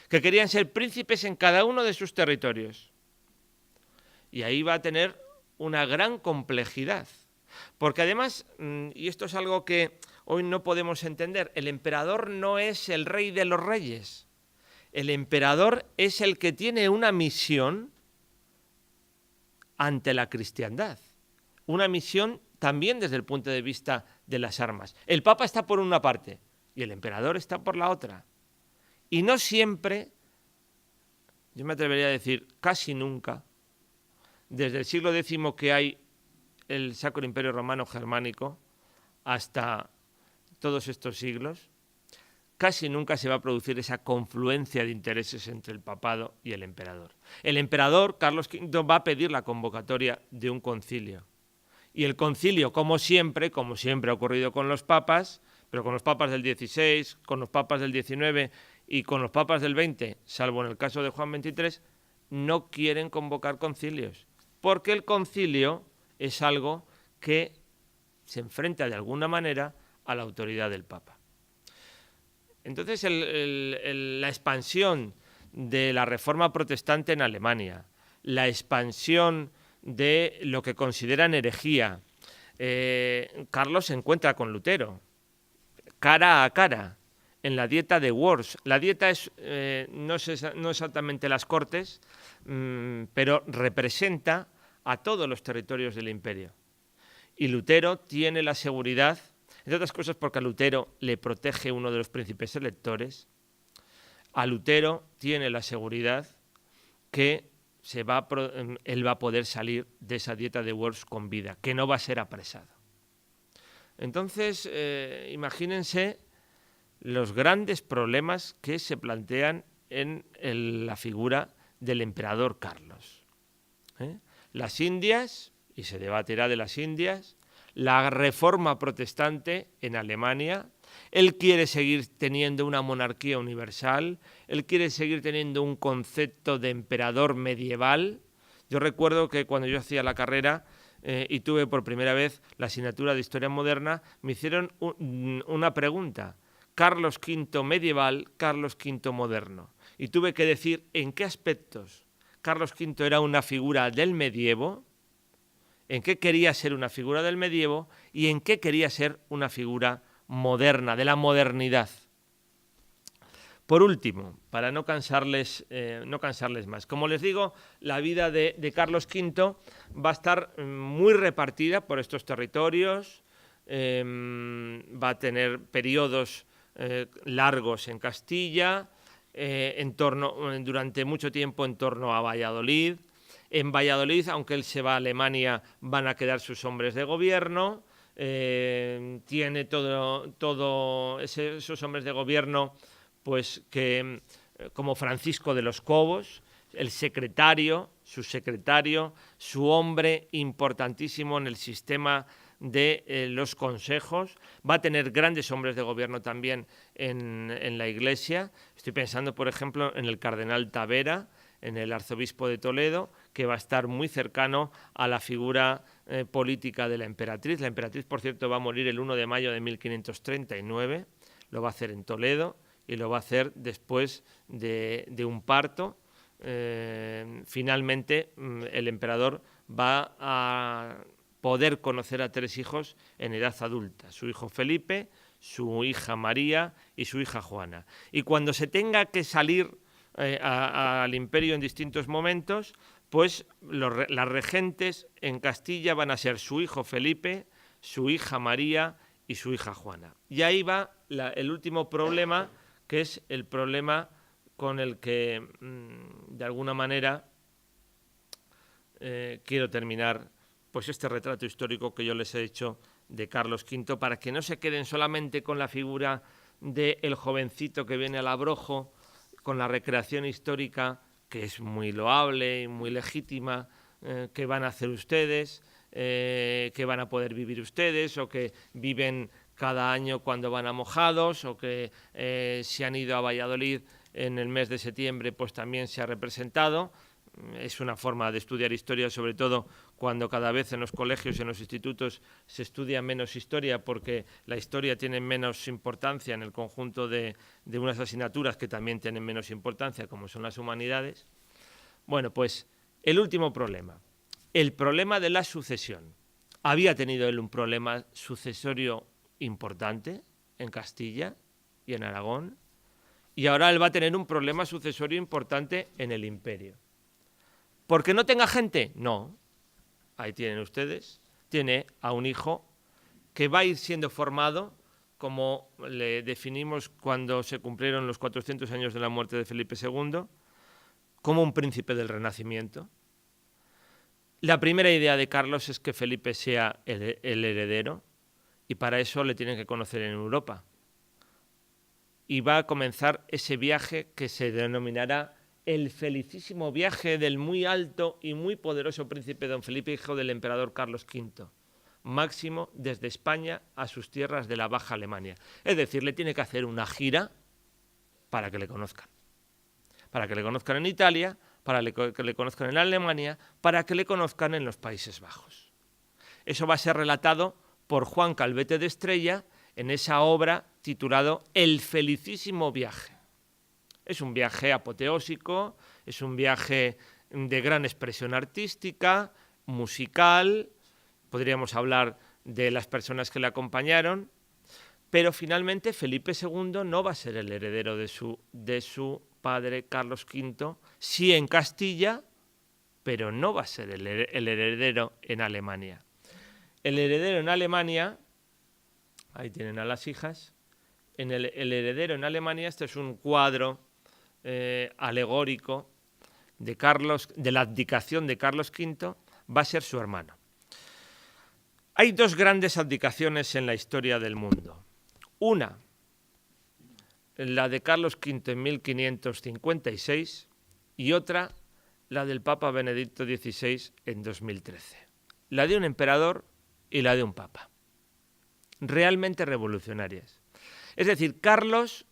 que querían ser príncipes en cada uno de sus territorios. Y ahí va a tener una gran complejidad, porque además, y esto es algo que hoy no podemos entender, el emperador no es el rey de los reyes, el emperador es el que tiene una misión ante la cristiandad, una misión también desde el punto de vista de las armas. El Papa está por una parte y el emperador está por la otra. Y no siempre, yo me atrevería a decir casi nunca, desde el siglo X que hay el Sacro Imperio Romano Germánico hasta todos estos siglos, casi nunca se va a producir esa confluencia de intereses entre el papado y el emperador. El emperador, Carlos V, va a pedir la convocatoria de un concilio. Y el concilio, como siempre ha ocurrido con los papas, pero con los papas del XVI, con los papas del XIX y con los papas del XX, salvo en el caso de Juan XXIII, no quieren convocar concilios, porque el concilio es algo que se enfrenta de alguna manera a la autoridad del Papa. Entonces, la expansión de la Reforma Protestante en Alemania, la expansión de lo que consideran herejía, Carlos se encuentra con Lutero, cara a cara, en la Dieta de Worms. La Dieta es, no exactamente las Cortes, pero representa a todos los territorios del imperio. Y Lutero tiene la seguridad, entre otras cosas porque a Lutero le protege uno de los príncipes electores, a Lutero tiene la seguridad que él va a poder salir de esa Dieta de Worms con vida, que no va a ser apresado. Entonces, imagínense los grandes problemas que se plantean en la figura del emperador Carlos. Las Indias, y se debatirá de las Indias, la Reforma Protestante en Alemania. Él quiere seguir teniendo una monarquía universal, él quiere seguir teniendo un concepto de emperador medieval. Yo recuerdo que cuando yo hacía la carrera y tuve por primera vez la asignatura de Historia Moderna, me hicieron una pregunta: Carlos V medieval, Carlos V moderno. Y tuve que decir en qué aspectos Carlos V era una figura del medievo, en qué quería ser una figura del medievo y en qué quería ser una figura moderna, de la modernidad. Por último, para no cansarles más, como les digo, la vida de Carlos V va a estar muy repartida por estos territorios, va a tener periodos largos en Castilla, durante mucho tiempo en torno a Valladolid. En Valladolid, aunque él se va a Alemania, van a quedar sus hombres de gobierno. Tiene esos hombres de gobierno, pues que como Francisco de los Cobos, el secretario, su secretario, su hombre importantísimo en el sistema de los consejos. Va a tener grandes hombres de gobierno también en la Iglesia. Estoy pensando, por ejemplo, en el cardenal Tavera, en el arzobispo de Toledo, que va a estar muy cercano a la figura política de la emperatriz. La emperatriz, por cierto, va a morir el 1 de mayo de 1539, lo va a hacer en Toledo y lo va a hacer después de un parto. Finalmente, el emperador va a poder conocer a 3 hijos en edad adulta: su hijo Felipe, su hija María y su hija Juana. Y cuando se tenga que salir al imperio en distintos momentos, pues las regentes en Castilla van a ser su hijo Felipe, su hija María y su hija Juana. Y ahí va el último problema, que es el problema con el que, de alguna manera, quiero terminar pues este retrato histórico que yo les he hecho de Carlos V, para que no se queden solamente con la figura del jovencito que viene al Abrojo, con la recreación histórica, que es muy loable y muy legítima, que van a hacer ustedes, que van a poder vivir ustedes, o que viven cada año cuando van a Mojados, o que si han ido a Valladolid en el mes de septiembre, pues también se ha representado. Es una forma de estudiar historia, sobre todo cuando cada vez en los colegios y en los institutos se estudia menos historia, porque la historia tiene menos importancia en el conjunto de unas asignaturas que también tienen menos importancia, como son las humanidades. Bueno, pues el último problema, el problema de la sucesión. Había tenido él un problema sucesorio importante en Castilla y en Aragón, y ahora él va a tener un problema sucesorio importante en el imperio. ¿Por qué no tenga gente? No. Ahí tienen ustedes. Tiene a un hijo que va a ir siendo formado, como le definimos cuando se cumplieron los 400 años de la muerte de Felipe II, como un príncipe del Renacimiento. La primera idea de Carlos es que Felipe sea el heredero, y para eso le tienen que conocer en Europa. Y va a comenzar ese viaje que se denominará el felicísimo viaje del muy alto y muy poderoso príncipe don Felipe, hijo del emperador Carlos V, Máximo, desde España a sus tierras de la Baja Alemania. Es decir, le tiene que hacer una gira para que le conozcan. Para que le conozcan en Italia, para que le conozcan en Alemania, para que le conozcan en los Países Bajos. Eso va a ser relatado por Juan Calvete de Estrella en esa obra titulado El felicísimo viaje. Es un viaje apoteósico, es un viaje de gran expresión artística, musical, podríamos hablar de las personas que le acompañaron, pero finalmente Felipe II no va a ser el heredero de su padre Carlos V, sí en Castilla, pero no va a ser el heredero en Alemania. El heredero en Alemania, ahí tienen a las hijas, el heredero en Alemania, este es un cuadro alegórico de la abdicación de Carlos V, va a ser su hermano. Hay 2 grandes abdicaciones en la historia del mundo. Una, la de Carlos V en 1556, y otra, la del Papa Benedicto XVI en 2013. La de un emperador y la de un papa. Realmente revolucionarias. Es decir, Carlos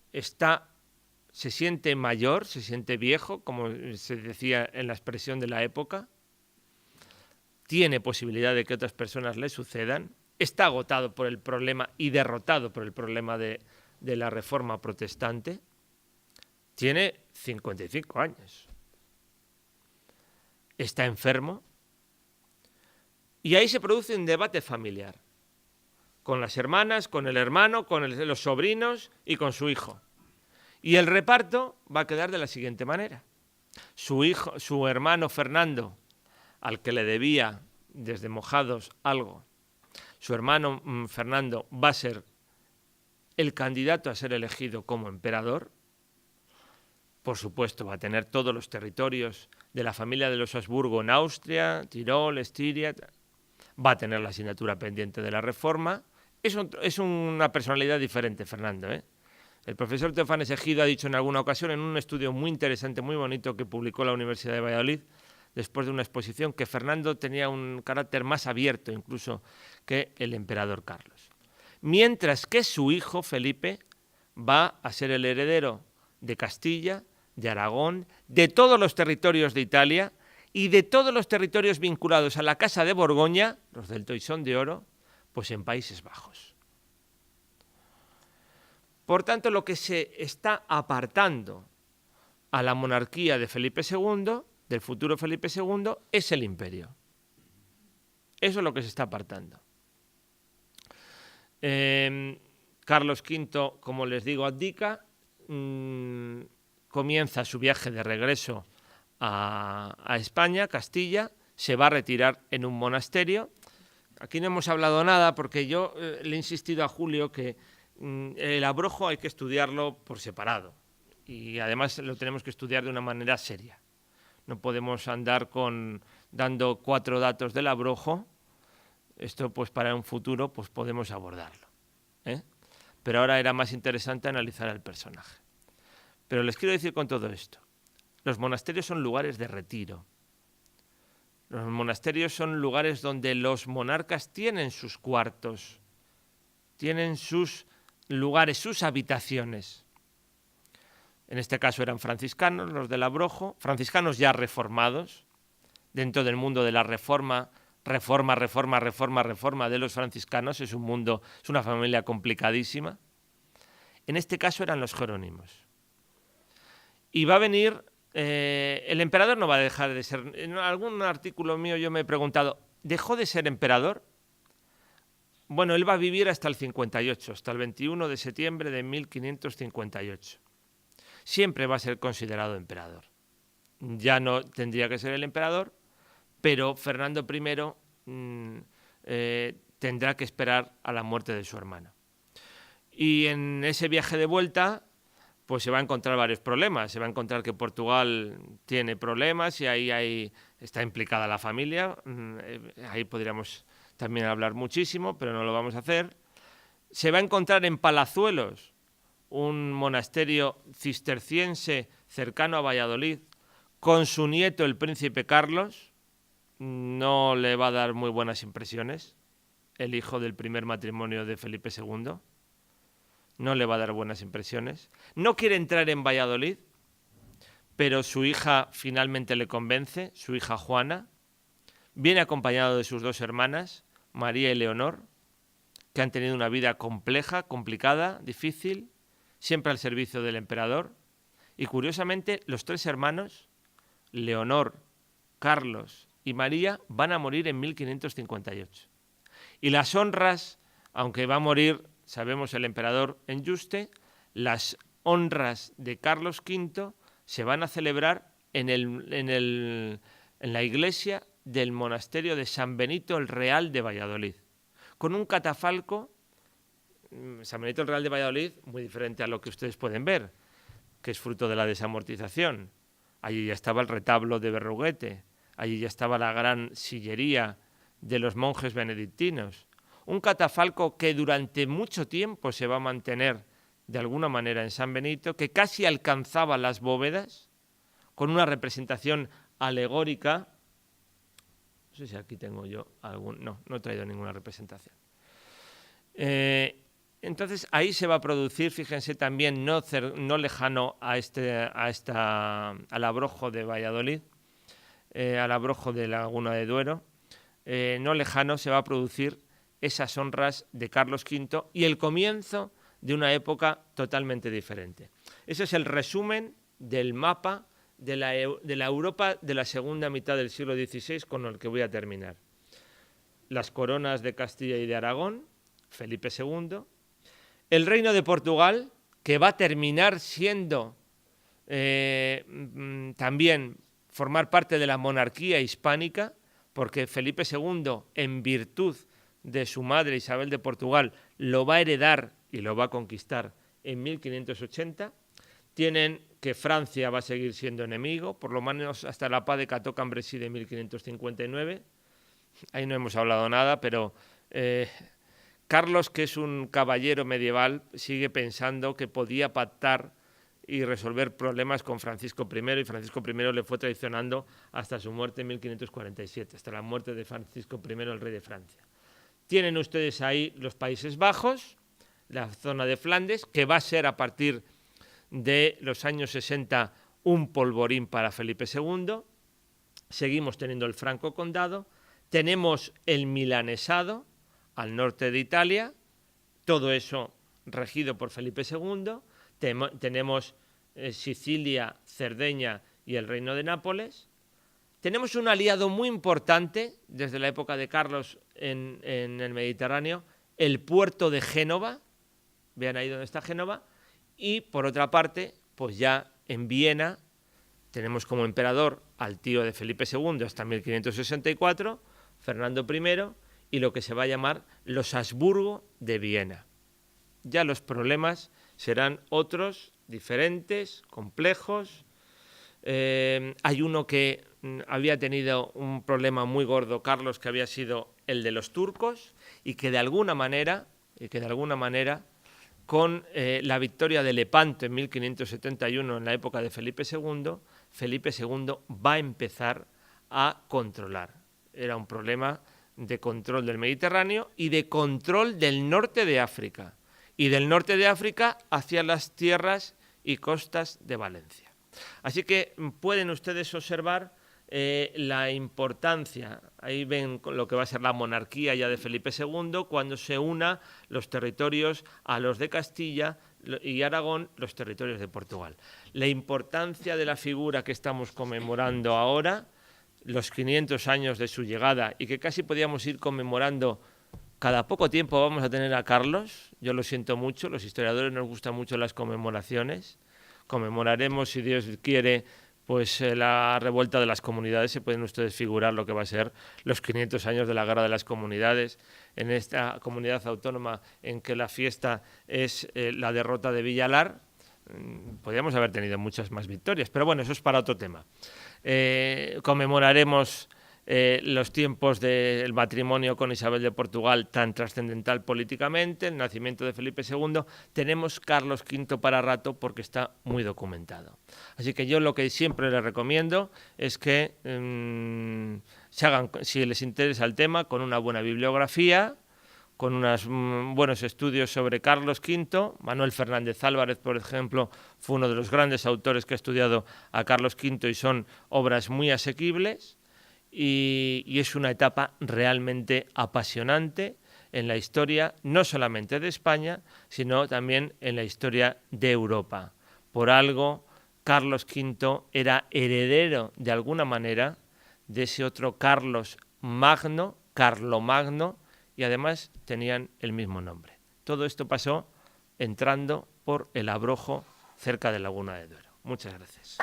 se siente mayor, se siente viejo, como se decía en la expresión de la época, tiene posibilidad de que otras personas le sucedan, está agotado por el problema y derrotado por el problema de la reforma protestante, tiene 55 años, está enfermo, y ahí se produce un debate familiar, con las hermanas, con el hermano, con los sobrinos y con su hijo. Y el reparto va a quedar de la siguiente manera. Su hermano Fernando, al que le debía desde Mojados algo, su hermano Fernando va a ser el candidato a ser elegido como emperador. Por supuesto, va a tener todos los territorios de la familia de los Habsburgo en Austria, Tirol, Estiria. Va a tener la asignatura pendiente de la reforma. Es una personalidad diferente, Fernando, ¿eh? El profesor Teófanes Ejido ha dicho en alguna ocasión, en un estudio muy interesante, muy bonito, que publicó la Universidad de Valladolid, después de una exposición, que Fernando tenía un carácter más abierto incluso que el emperador Carlos. Mientras que su hijo Felipe va a ser el heredero de Castilla, de Aragón, de todos los territorios de Italia y de todos los territorios vinculados a la Casa de Borgoña, los del Toisón de Oro, pues en Países Bajos. Por tanto, lo que se está apartando a la monarquía de Felipe II, del futuro Felipe II, es el imperio. Eso es lo que se está apartando. Carlos V, como les digo, abdica, comienza su viaje de regreso a España, Castilla, se va a retirar en un monasterio. Aquí no hemos hablado nada porque yo le he insistido a Julio que el abrojo hay que estudiarlo por separado y además lo tenemos que estudiar de una manera seria. No podemos andar dando 4 datos del abrojo. Esto pues para un futuro pues podemos abordarlo, ¿eh? Pero ahora era más interesante analizar al personaje. Pero les quiero decir con todo esto, los monasterios son lugares de retiro. Los monasterios son lugares donde los monarcas tienen sus cuartos, tienen sus lugares, sus habitaciones. En este caso eran franciscanos, los del abrojo, franciscanos ya reformados, dentro del mundo de la reforma de los franciscanos, es un mundo, es una familia complicadísima. En este caso eran los jerónimos. Y va a venir, el emperador no va a dejar de ser, en algún artículo mío yo me he preguntado, ¿dejó de ser emperador? Bueno, él va a vivir hasta el 58, hasta el 21 de septiembre de 1558. Siempre va a ser considerado emperador. Ya no tendría que ser el emperador, pero Fernando I tendrá que esperar a la muerte de su hermana. Y en ese viaje de vuelta, pues se va a encontrar varios problemas. Se va a encontrar que Portugal tiene problemas y ahí está implicada la familia. Ahí podríamos también hablar muchísimo, pero no lo vamos a hacer. Se va a encontrar en Palazuelos, un monasterio cisterciense cercano a Valladolid, con su nieto, el príncipe Carlos. No le va a dar muy buenas impresiones, el hijo del primer matrimonio de Felipe II. No le va a dar buenas impresiones. No quiere entrar en Valladolid, pero su hija finalmente le convence, su hija Juana. Viene acompañado de sus 2 hermanas, María y Leonor, que han tenido una vida compleja, complicada, difícil, siempre al servicio del emperador. Y curiosamente, los 3 hermanos, Leonor, Carlos y María, van a morir en 1558. Y las honras, aunque va a morir, sabemos, el emperador en Yuste, las honras de Carlos V se van a celebrar en la iglesia del monasterio de San Benito el Real de Valladolid, con un catafalco. San Benito el Real de Valladolid, muy diferente a lo que ustedes pueden ver, que es fruto de la desamortización. Allí ya estaba el retablo de Berruguete, allí ya estaba la gran sillería de los monjes benedictinos. Un catafalco que durante mucho tiempo se va a mantener de alguna manera en San Benito, que casi alcanzaba las bóvedas, con una representación alegórica. No sé si aquí tengo yo algún... No he traído ninguna representación. Entonces ahí se va a producir, fíjense también, no lejano al abrojo de Valladolid, al abrojo de Laguna de Duero, no lejano se va a producir esas honras de Carlos V y el comienzo de una época totalmente diferente. Ese es el resumen del mapa de la Europa de la segunda mitad del siglo XVI, con el que voy a terminar. Las coronas de Castilla y de Aragón, Felipe II, el reino de Portugal, que va a terminar siendo también formar parte de la monarquía hispánica, porque Felipe II, en virtud de su madre Isabel de Portugal, lo va a heredar y lo va a conquistar en 1580. Tienen que Francia va a seguir siendo enemigo, por lo menos hasta la paz de Cateau-Cambrésis de 1559. Ahí no hemos hablado nada, pero Carlos, que es un caballero medieval, sigue pensando que podía pactar y resolver problemas con Francisco I, y Francisco I le fue traicionando hasta su muerte en 1547, hasta la muerte de Francisco I, el rey de Francia. Tienen ustedes ahí los Países Bajos, la zona de Flandes, que va a ser a partir de los años 60 un polvorín para Felipe II. Seguimos teniendo el Franco Condado, tenemos el milanesado al norte de Italia, todo eso regido por Felipe II. Tenemos Sicilia, Cerdeña y el Reino de Nápoles. Tenemos un aliado muy importante desde la época de Carlos en el Mediterráneo, el puerto de Génova. Vean ahí donde está Génova. Y por otra parte, pues ya en Viena tenemos como emperador al tío de Felipe II hasta 1564, Fernando I, y lo que se va a llamar los Habsburgo de Viena. Ya los problemas serán otros, diferentes, complejos. Hay uno que había tenido un problema muy gordo, Carlos, que había sido el de los turcos, y que de alguna manera con la victoria de Lepanto en 1571, en la época de Felipe II va a empezar a controlar. Era un problema de control del Mediterráneo y de control del norte de África, y del norte de África hacia las tierras y costas de Valencia. Así que pueden ustedes observar la importancia, ahí ven lo que va a ser la monarquía ya de Felipe II, cuando se una los territorios a los de Castilla y Aragón, los territorios de Portugal. La importancia de la figura que estamos conmemorando ahora, los 500 años de su llegada, y que casi podíamos ir conmemorando cada poco tiempo. Vamos a tener a Carlos, yo lo siento mucho, los historiadores nos gustan mucho las conmemoraciones. Conmemoraremos, si Dios quiere, pues la revuelta de las comunidades. Se pueden ustedes figurar lo que va a ser los 500 años de la Guerra de las Comunidades en esta comunidad autónoma en que la fiesta es la derrota de Villalar. Podríamos haber tenido muchas más victorias, pero bueno, eso es para otro tema. Conmemoraremos los tiempos del matrimonio con Isabel de Portugal, tan trascendental políticamente, el nacimiento de Felipe II. Tenemos Carlos V para rato porque está muy documentado. Así que yo lo que siempre les recomiendo es que se hagan, si les interesa el tema, con una buena bibliografía, con unos buenos estudios sobre Carlos V. Manuel Fernández Álvarez, por ejemplo, fue uno de los grandes autores que ha estudiado a Carlos V y son obras muy asequibles. Y es una etapa realmente apasionante en la historia, no solamente de España, sino también en la historia de Europa. Por algo, Carlos V era heredero, de alguna manera, de ese otro Carlos Magno, Carlomagno, y además tenían el mismo nombre. Todo esto pasó entrando por el Abrojo, cerca de Laguna de Duero. Muchas gracias.